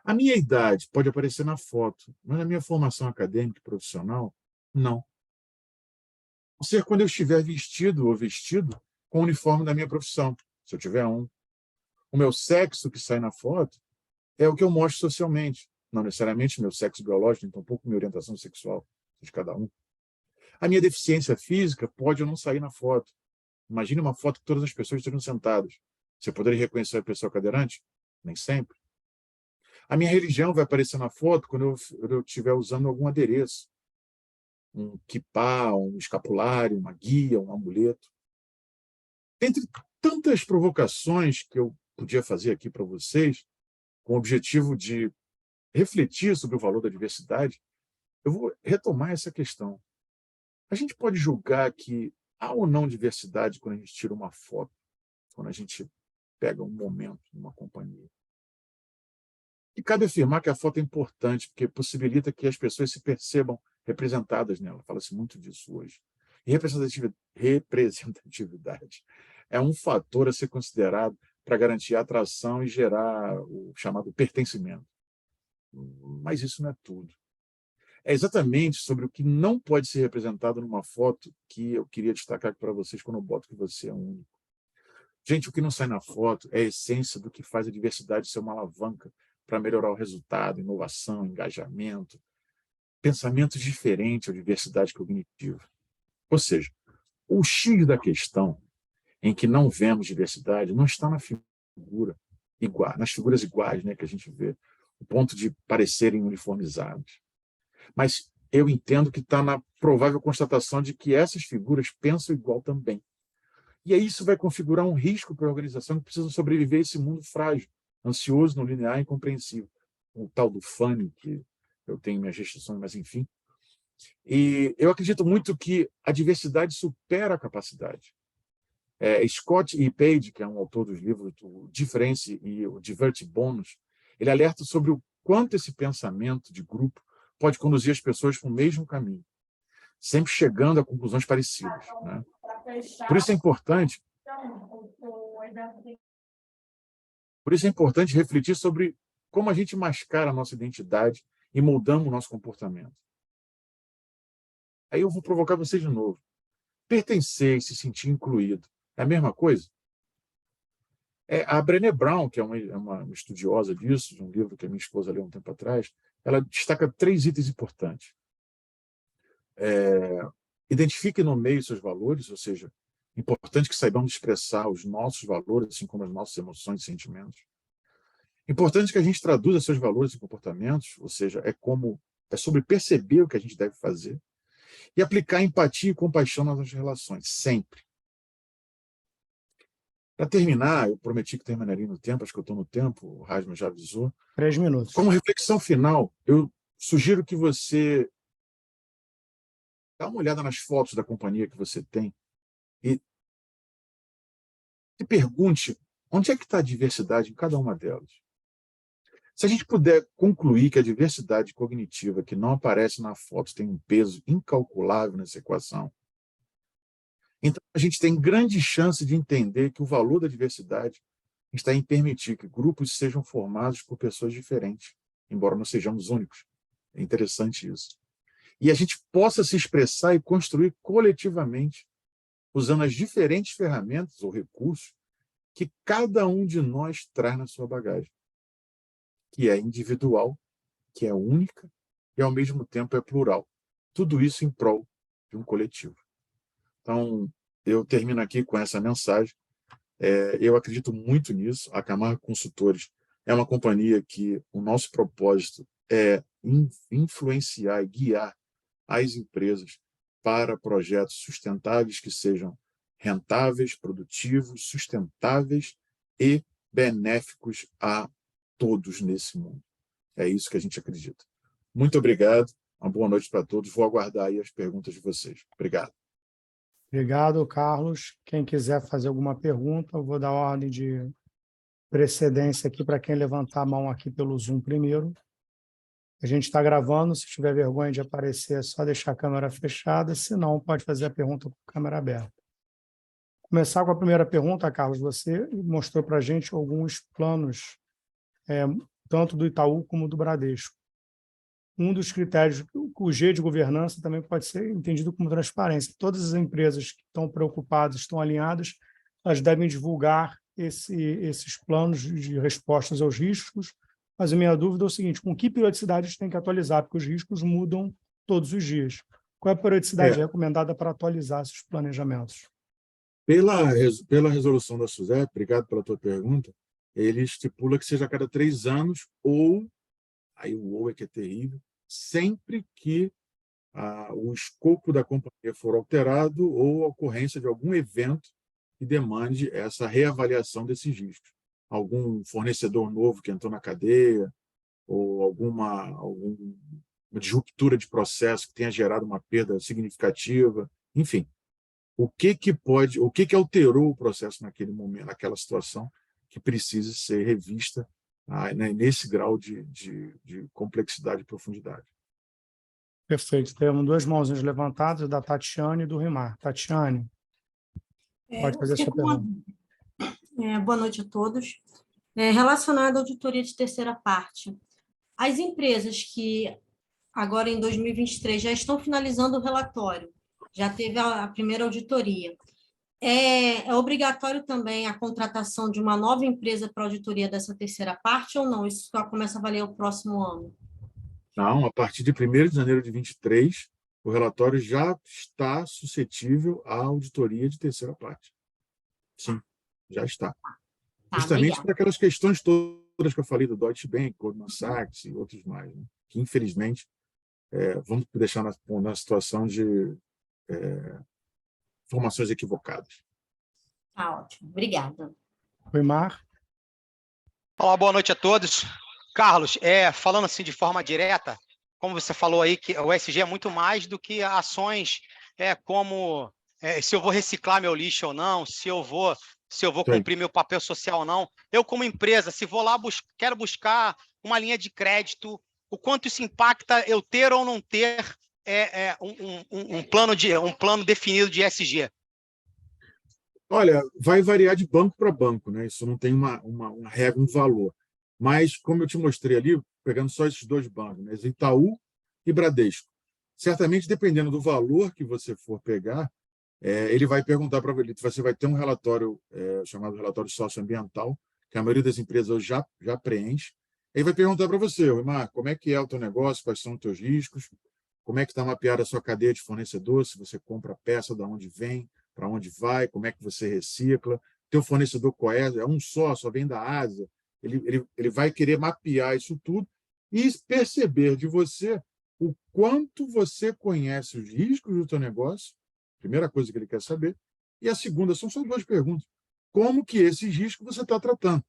A minha idade pode aparecer na foto, mas na minha formação acadêmica e profissional, não. Ou seja, quando eu estiver vestido ou vestido com o uniforme da minha profissão, se eu tiver um. O meu sexo que sai na foto é o que eu mostro socialmente, não necessariamente meu sexo biológico, então um pouco minha orientação sexual de cada um. A minha deficiência física pode ou não sair na foto. Imagine uma foto que todas as pessoas estejam sentadas. Você poderia reconhecer a pessoa cadeirante? Nem sempre. A minha religião vai aparecer na foto quando eu estiver usando algum adereço. Um quipá, um escapulário, uma guia, um amuleto. Entre tantas provocações que eu podia fazer aqui para vocês, com o objetivo de refletir sobre o valor da diversidade, eu vou retomar essa questão. A gente pode julgar que há ou não diversidade quando a gente tira uma foto, quando a gente pega um momento numa companhia. E cabe afirmar que a foto é importante, porque possibilita que as pessoas se percebam representadas nela. Fala-se muito disso hoje. E representatividade é um fator a ser considerado para garantir a atração e gerar o chamado pertencimento. Mas isso não é tudo. É exatamente sobre o que não pode ser representado numa foto que eu queria destacar para vocês quando eu boto que você é único. Gente, o que não sai na foto é a essência do que faz a diversidade ser uma alavanca para melhorar o resultado, inovação, engajamento, pensamento diferente ou diversidade cognitiva. Ou seja, o X da questão em que não vemos diversidade não está na figura igual, nas figuras iguais, né, que a gente vê, o ponto de parecerem uniformizadas. Mas eu entendo que está na provável constatação de que essas figuras pensam igual também. E aí isso vai configurar um risco para a organização que precisa sobreviver a esse mundo frágil, ansioso, não linear e incompreensível. O tal do funny, que eu tenho minhas restrições, mas enfim. E eu acredito muito que a diversidade supera a capacidade. Scott E. Page, que é um autor dos livros do Difference e o Divert Bonus, ele alerta sobre o quanto esse pensamento de grupo pode conduzir as pessoas para o mesmo caminho, sempre chegando a conclusões parecidas, né? Por isso é importante, refletir sobre como a gente mascara a nossa identidade e moldamos o nosso comportamento. Aí eu vou provocar você de novo. Pertencer e se sentir incluído é a mesma coisa? A Brené Brown, que é uma estudiosa disso, de um livro que a minha esposa leu um tempo atrás, ela destaca 3 itens importantes. Identifique e nomeie seus valores, ou seja, é importante que saibamos expressar os nossos valores, assim como as nossas emoções e sentimentos. Importante que a gente traduza seus valores e comportamentos, ou seja, é sobre perceber o que a gente deve fazer e aplicar empatia e compaixão nas nossas relações, sempre. Para terminar, eu prometi que terminaria no tempo, acho que eu estou no tempo, o Rasmus já avisou. 3 minutos. Como reflexão final, eu sugiro que você dá uma olhada nas fotos da companhia que você tem e se pergunte onde é que está a diversidade em cada uma delas. Se a gente puder concluir que a diversidade cognitiva que não aparece na foto tem um peso incalculável nessa equação, então a gente tem grande chance de entender que o valor da diversidade está em permitir que grupos sejam formados por pessoas diferentes, embora não sejamos únicos. É interessante isso. E a gente possa se expressar e construir coletivamente, usando as diferentes ferramentas ou recursos que cada um de nós traz na sua bagagem, que é individual, que é única e, ao mesmo tempo, é plural. Tudo isso em prol de um coletivo. Então, eu termino aqui com essa mensagem. Eu acredito muito nisso. A Camargo Consultores é uma companhia que o nosso propósito é influenciar e guiar as empresas para projetos sustentáveis que sejam rentáveis, produtivos, sustentáveis e benéficos a todos nesse mundo. É isso que a gente acredita. Muito obrigado, uma boa noite para todos. Vou aguardar aí as perguntas de vocês. Obrigado. Obrigado, Carlos. Quem quiser fazer alguma pergunta, eu vou dar ordem de precedência aqui para quem levantar a mão aqui pelo Zoom primeiro. A gente está gravando, se tiver vergonha de aparecer, é só deixar a câmera fechada, se não, pode fazer a pergunta com a câmera aberta. Começar com a primeira pergunta, Carlos. Você mostrou para a gente alguns planos, tanto do Itaú como do Bradesco. Um dos critérios, o G de governança também pode ser entendido como transparência. Todas as empresas que estão preocupadas, estão alinhadas, elas devem divulgar esses planos de respostas aos riscos, mas a minha dúvida é o seguinte: com que periodicidade a gente tem que atualizar? Porque os riscos mudam todos os dias. Qual é a periodicidade recomendada para atualizar esses planejamentos? Pela resolução da SUSEP, obrigado pela tua pergunta, ele estipula que seja a cada 3 anos ou, aí o ou é que é terrível, sempre que o escopo da companhia for alterado ou a ocorrência de algum evento que demande essa reavaliação desses riscos. Algum fornecedor novo que entrou na cadeia ou alguma disruptura de processo que tenha gerado uma perda significativa, enfim. O que alterou o processo naquele momento, naquela situação, que precisa ser revista nesse grau de complexidade e profundidade. Perfeito. Temos duas mãozinhas levantadas, da Tatiane e do Rimar. Tatiane, pode Eu fazer a fiquei sua com uma... pergunta. Boa noite a todos. Relacionado à auditoria de terceira parte, as empresas que agora em 2023 já estão finalizando o relatório, já teve a primeira auditoria, é obrigatório também a contratação de uma nova empresa para auditoria dessa terceira parte ou não? Isso só começa a valer o próximo ano? Não, a partir de 1º de janeiro de 23, o relatório já está suscetível à auditoria de terceira parte. Sim, já está. Tá, Justamente obrigada. para aquelas questões todas que eu falei do Deutsche Bank, Goldman Sachs e outros mais, né? Que, infelizmente, vamos deixar na situação de informações equivocadas. Tá ótimo, obrigada. Rimar, Olá, boa noite a todos. Carlos, falando assim de forma direta, como você falou aí, que o ESG é muito mais do que ações como se eu vou reciclar meu lixo ou não, se eu vou cumprir meu papel social ou não. Eu, como empresa, se vou lá, quero buscar uma linha de crédito, o quanto isso impacta eu ter ou não ter um plano definido de ESG. Olha, vai variar de banco para banco, né? Isso não tem uma regra, um valor. Mas, como eu te mostrei ali, pegando só esses dois bancos, né? Itaú e Bradesco. Certamente, dependendo do valor que você for pegar, ele vai perguntar para você vai ter um relatório chamado relatório socioambiental, que a maioria das empresas hoje já preenche. Ele vai perguntar para você, Rimar, como é que é o teu negócio, quais são os teus riscos, como é que está mapeada a sua cadeia de fornecedor, se você compra peça, de onde vem, para onde vai, como é que você recicla, teu fornecedor qual é um só vem da Ásia. Ele vai querer mapear isso tudo e perceber de você o quanto você conhece os riscos do teu negócio, primeira coisa que ele quer saber, e a segunda, são só duas perguntas. Como que esses riscos você está tratando?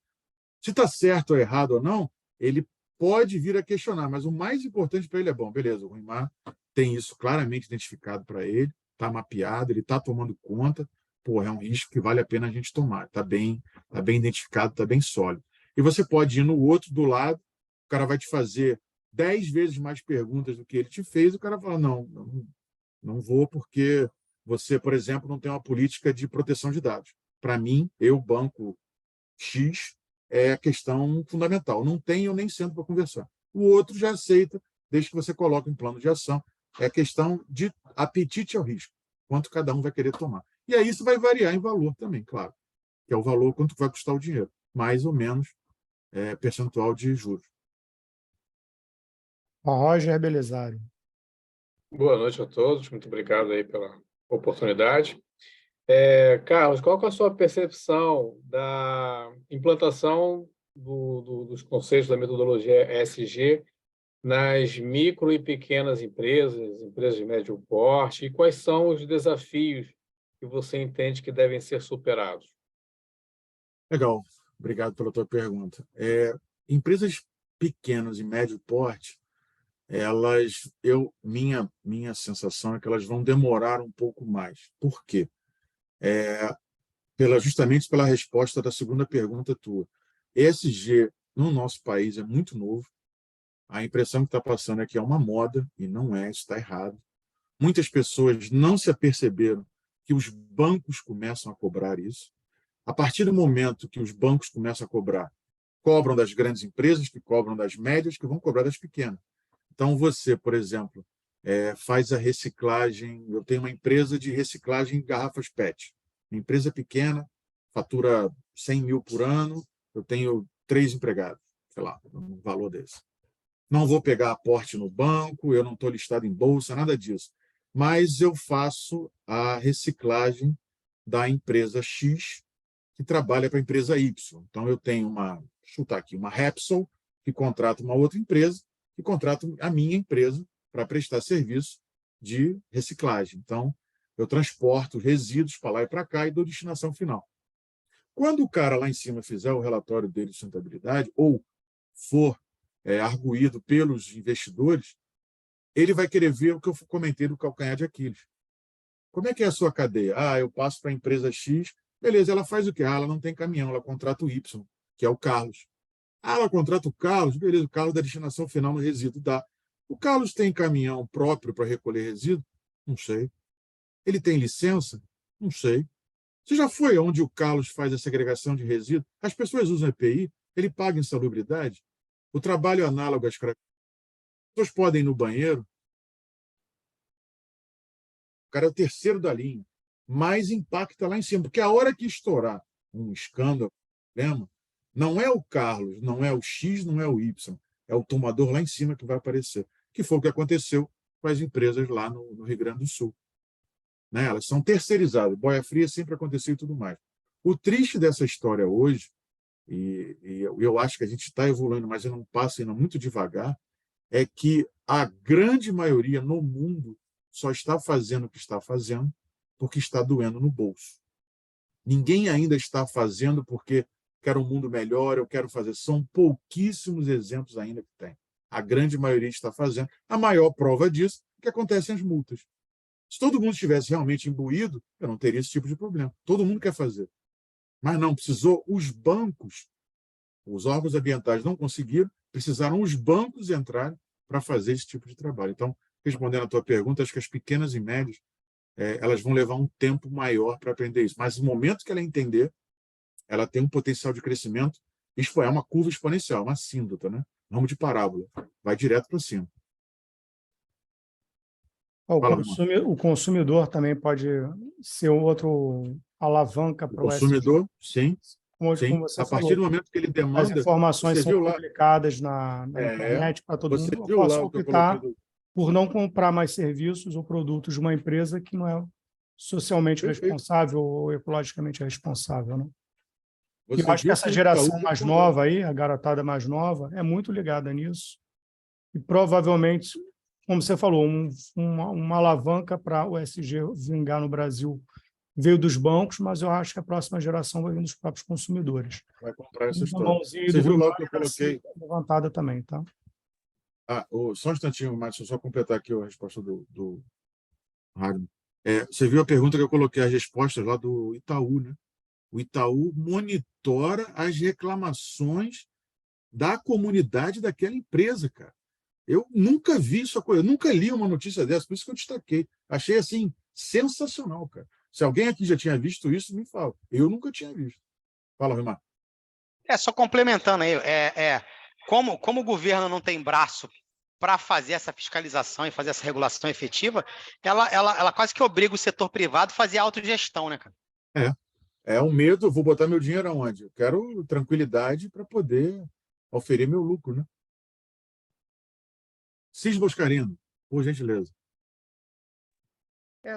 Se está certo ou errado ou não, ele pode vir a questionar, mas o mais importante para ele é, bom, beleza, o Rimar tem isso claramente identificado para ele, está mapeado, ele está tomando conta, pô, é um risco que vale a pena a gente tomar, está bem identificado, está bem sólido. E você pode ir no outro do lado, o cara vai te fazer 10 vezes mais perguntas do que ele te fez, o cara fala, não vou porque você, por exemplo, não tem uma política de proteção de dados. Para mim, eu, banco X, é a questão fundamental. Não tem, eu nem sento para conversar. O outro já aceita, desde que você coloque um plano de ação. É questão de apetite ao risco, quanto cada um vai querer tomar. E aí isso vai variar em valor também, claro, que é o valor, quanto vai custar o dinheiro, mais ou menos percentual de juros. Roger Belisário. Boa noite a todos, muito obrigado aí pela oportunidade. Carlos, qual que é a sua percepção da implantação dos conceitos da metodologia ESG nas micro e pequenas empresas, empresas de médio porte, e quais são os desafios que você entende que devem ser superados? Legal, obrigado pela tua pergunta. Empresas pequenas e médio porte, minha sensação é que elas vão demorar um pouco mais. Por quê? Justamente pela resposta da segunda pergunta tua. ESG no nosso país é muito novo. A impressão que está passando é que é uma moda, e não é, isso está errado. Muitas pessoas não se aperceberam que os bancos começam a cobrar isso. A partir do momento que os bancos começam a cobrar, cobram das grandes empresas, que cobram das médias, que vão cobrar das pequenas. Então, você, por exemplo, faz a reciclagem. Eu tenho uma empresa de reciclagem de garrafas PET. Uma empresa pequena, fatura 100 mil por ano, eu tenho 3 empregados, sei lá, um valor desse. Não vou pegar aporte no banco, eu não estou listado em bolsa, nada disso. Mas eu faço a reciclagem da empresa X, que trabalha para a empresa Y. Então, eu tenho chutar aqui, uma Repsol, que contrata uma outra empresa, que contrata a minha empresa para prestar serviço de reciclagem. Então, eu transporto resíduos para lá e para cá e dou destinação final. Quando o cara lá em cima fizer o relatório dele de sustentabilidade, ou for arguído pelos investidores, ele vai querer ver o que eu comentei do calcanhar de Aquiles. Como é que é a sua cadeia? Eu passo para a empresa X, beleza, ela faz o quê? Ela não tem caminhão, ela contrata o Y, que é o Carlos. Ela contrata o Carlos, beleza, o Carlos dá destinação final no resíduo, dá. O Carlos tem caminhão próprio para recolher resíduo? Não sei. Ele tem licença? Não sei. Você já foi onde o Carlos faz a segregação de resíduos? As pessoas usam EPI, ele paga insalubridade. O trabalho é análogo à escravidão. As pessoas podem ir no banheiro. O cara é o terceiro da linha. Mais impacta lá em cima. Porque a hora que estourar um escândalo, problema, não é o Carlos, não é o X, não é o Y. É o tomador lá em cima que vai aparecer. Que foi o que aconteceu com as empresas lá no Rio Grande do Sul. Né? Elas são terceirizadas. Boia fria sempre aconteceu e tudo mais. O triste dessa história hoje, e eu acho que a gente está evoluindo, mas eu não passo ainda muito devagar, é que a grande maioria no mundo só está fazendo o que está fazendo porque está doendo no bolso. Ninguém ainda está fazendo porque quer um mundo melhor, eu quero fazer. São pouquíssimos exemplos ainda que tem. A grande maioria está fazendo. A maior prova disso é que acontecem as multas. Se todo mundo estivesse realmente imbuído, eu não teria esse tipo de problema. Todo mundo quer fazer. Mas não, precisou os bancos, os órgãos ambientais não conseguiram, precisaram os bancos entrarem para fazer esse tipo de trabalho. Então, respondendo à tua pergunta, acho que as pequenas e médias elas vão levar um tempo maior para aprender isso. Mas no momento que ela entender, ela tem um potencial de crescimento. Isso é uma curva exponencial, uma síndota, né? Ramo de parábola. Vai direto para cima. O consumidor também pode ser outro alavanca para o consumidor, sim. Como A partir do momento que ele demanda... As informações são publicadas na internet para todo mundo. Eu posso optar por não comprar mais serviços ou produtos de uma empresa que não é socialmente responsável ou ecologicamente responsável. Né? Eu acho que essa geração mais nova aí, a garotada mais nova, é muito ligada nisso. E provavelmente, como você falou, uma alavanca para o ESG vingar no Brasil veio dos bancos, mas eu acho que a próxima geração vai vir dos próprios consumidores. Vai comprar essa história. Você viu lá o que eu coloquei? Levantada também, tá? Só um instantinho, Márcio, só completar aqui a resposta do Ragnar. Você viu a pergunta que eu coloquei, as respostas lá do Itaú, né? O Itaú monitora as reclamações da comunidade daquela empresa, cara. Eu nunca vi isso, eu nunca li uma notícia dessa, por isso que eu destaquei. Achei, assim, sensacional, cara. Se alguém aqui já tinha visto isso, me fala. Eu nunca tinha visto. Fala, Rimar. Só complementando aí, como o governo não tem braço para fazer essa fiscalização e fazer essa regulação efetiva, ela quase que obriga o setor privado a fazer autogestão, né, cara? É um medo, vou botar meu dinheiro aonde? Eu quero tranquilidade para poder oferir meu lucro, né? Cis Boscarino, por gentileza.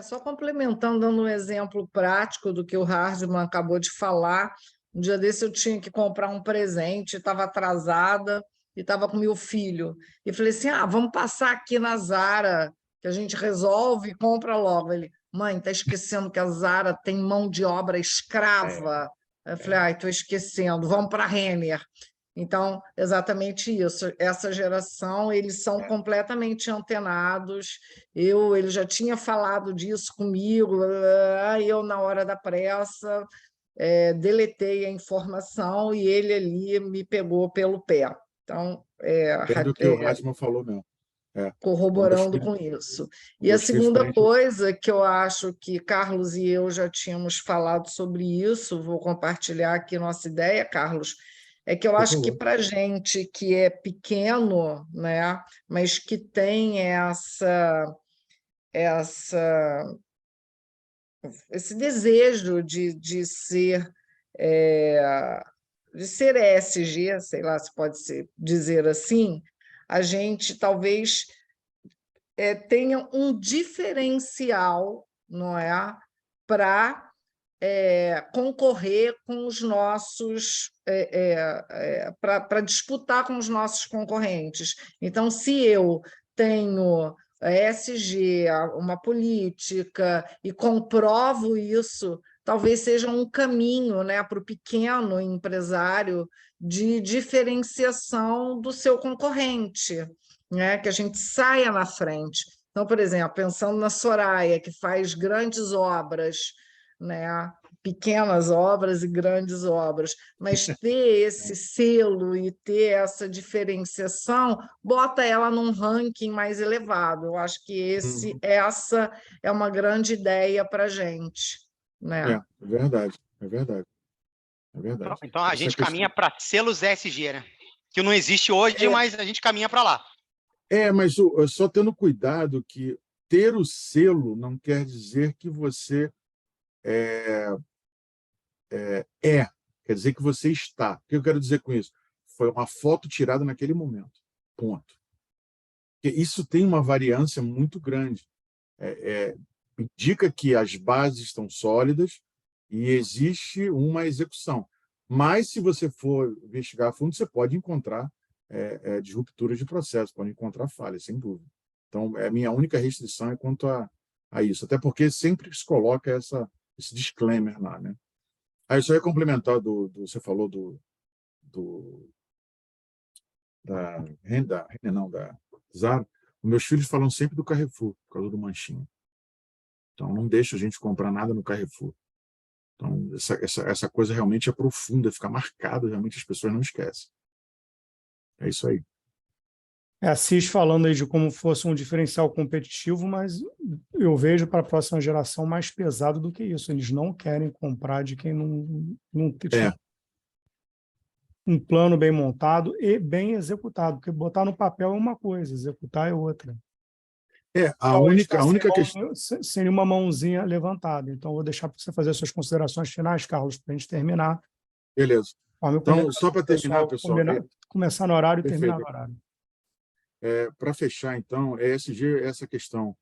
Só complementando, dando um exemplo prático do que o Hardman acabou de falar. Um dia desse eu tinha que comprar um presente, estava atrasada e estava com meu filho. E falei assim, vamos passar aqui na Zara, que a gente resolve e compra logo. Ele, mãe, está esquecendo que a Zara tem mão de obra escrava. Eu falei, estou esquecendo, vamos para a Renner. Então, exatamente isso. Essa geração, eles são completamente antenados. Ele já tinha falado disso comigo, eu, na hora da pressa, deletei a informação e ele ali me pegou pelo pé. Então, do que o Hardman falou mesmo. Corroborando com isso. E a segunda coisa que eu acho que Carlos e eu já tínhamos falado sobre isso, vou compartilhar aqui nossa ideia, Carlos, é que eu acho que para a gente que é pequeno, né, mas que tem esse desejo de ser ESG, sei lá se pode dizer assim, a gente talvez tenha um diferencial, não é, para concorrer com os nossos, para disputar com os nossos concorrentes. Então, se eu tenho ESG, uma política, e comprovo isso, talvez seja um caminho, né, para o pequeno empresário de diferenciação do seu concorrente, né, que a gente saia na frente. Então, por exemplo, pensando na Soraya, que faz grandes obras né? Pequenas obras e grandes obras, mas ter esse selo e ter essa diferenciação bota ela num ranking mais elevado. Eu acho que essa é uma grande ideia para a gente, né? É verdade, é verdade, é verdade. Então a Essa gente questão- caminha para selos ESG, né? Que não existe hoje, mas a gente caminha para lá. Mas só tendo cuidado que ter o selo não quer dizer que você quer dizer que você está. O que eu quero dizer com isso? Foi uma foto tirada naquele momento. Ponto. Porque isso tem uma variância muito grande. Indica que as bases estão sólidas e existe uma execução. Mas, se você for investigar a fundo, você pode encontrar disrupturas de processo, pode encontrar falhas, sem dúvida. Então, a minha única restrição é quanto a isso. Até porque sempre se coloca esse disclaimer lá, né? Aí eu só ia complementar você falou da renda, não, da Zara. Os meus filhos falam sempre do Carrefour, por causa do manchinho. Então, não deixa a gente comprar nada no Carrefour. Então, essa coisa realmente é profunda, fica marcada, realmente as pessoas não esquecem. É isso aí. A CIS falando aí de como fosse um diferencial competitivo, mas eu vejo para a próxima geração mais pesado do que isso. Eles não querem comprar de quem não tem um plano bem montado e bem executado, porque botar no papel é uma coisa, executar é outra. A única questão. Sem nenhuma mãozinha levantada. Então, vou deixar para você fazer suas considerações finais, Carlos, para a gente terminar. Beleza. Então, só para terminar, pessoal. Começar no horário e Perfeito. terminar no horário. Para fechar, então, ESG, essa questão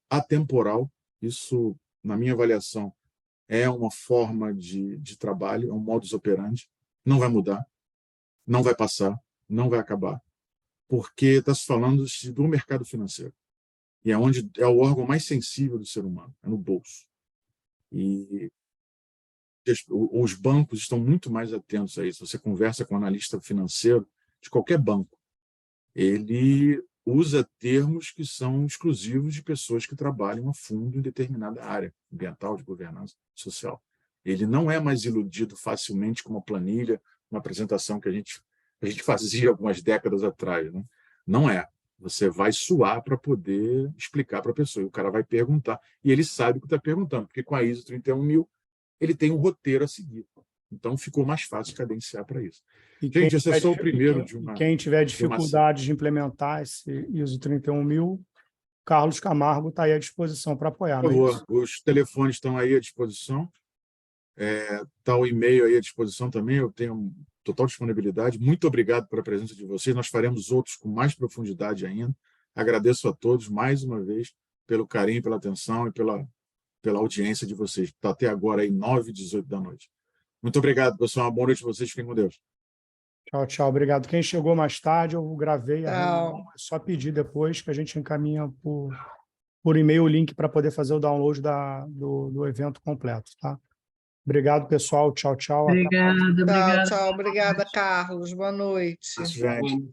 atemporal, isso, na minha avaliação, é uma forma de trabalho, é um modus operandi, não vai mudar, não vai passar, não vai acabar, porque está se falando do mercado financeiro, e onde é o órgão mais sensível do ser humano, é no bolso. E os bancos estão muito mais atentos a isso. Você conversa com um analista financeiro de qualquer banco, ele usa termos que são exclusivos de pessoas que trabalham a fundo em determinada área ambiental, de governança social. Ele não é mais iludido facilmente com uma planilha, uma apresentação que a gente fazia algumas décadas atrás. Né? Não é. Você vai suar para poder explicar para a pessoa. E o cara vai perguntar. E ele sabe o que está perguntando, porque com a ISO 31000 ele tem um roteiro a seguir. Então, ficou mais fácil cadenciar para isso. Gente, esse é só o primeiro de uma... Quem tiver dificuldade de implementar esse ISO 31000, Carlos Camargo está aí à disposição para apoiar. Por favor, os telefones estão aí à disposição. Está o e-mail aí à disposição também. Eu tenho total disponibilidade. Muito obrigado pela presença de vocês. Nós faremos outros com mais profundidade ainda. Agradeço a todos, mais uma vez, pelo carinho, pela atenção e pela audiência de vocês. Está até agora aí, 9h18 da noite. Muito obrigado, pessoal. Uma boa noite a vocês. Fiquem com Deus. Tchau, tchau. Obrigado. Quem chegou mais tarde, eu gravei a reunião. É só pedir depois que a gente encaminha por e-mail o link para poder fazer o download do evento completo. Tá? Obrigado, pessoal. Tchau, tchau. Obrigada. Tchau, tchau. Obrigada, Carlos. Boa noite. Gente.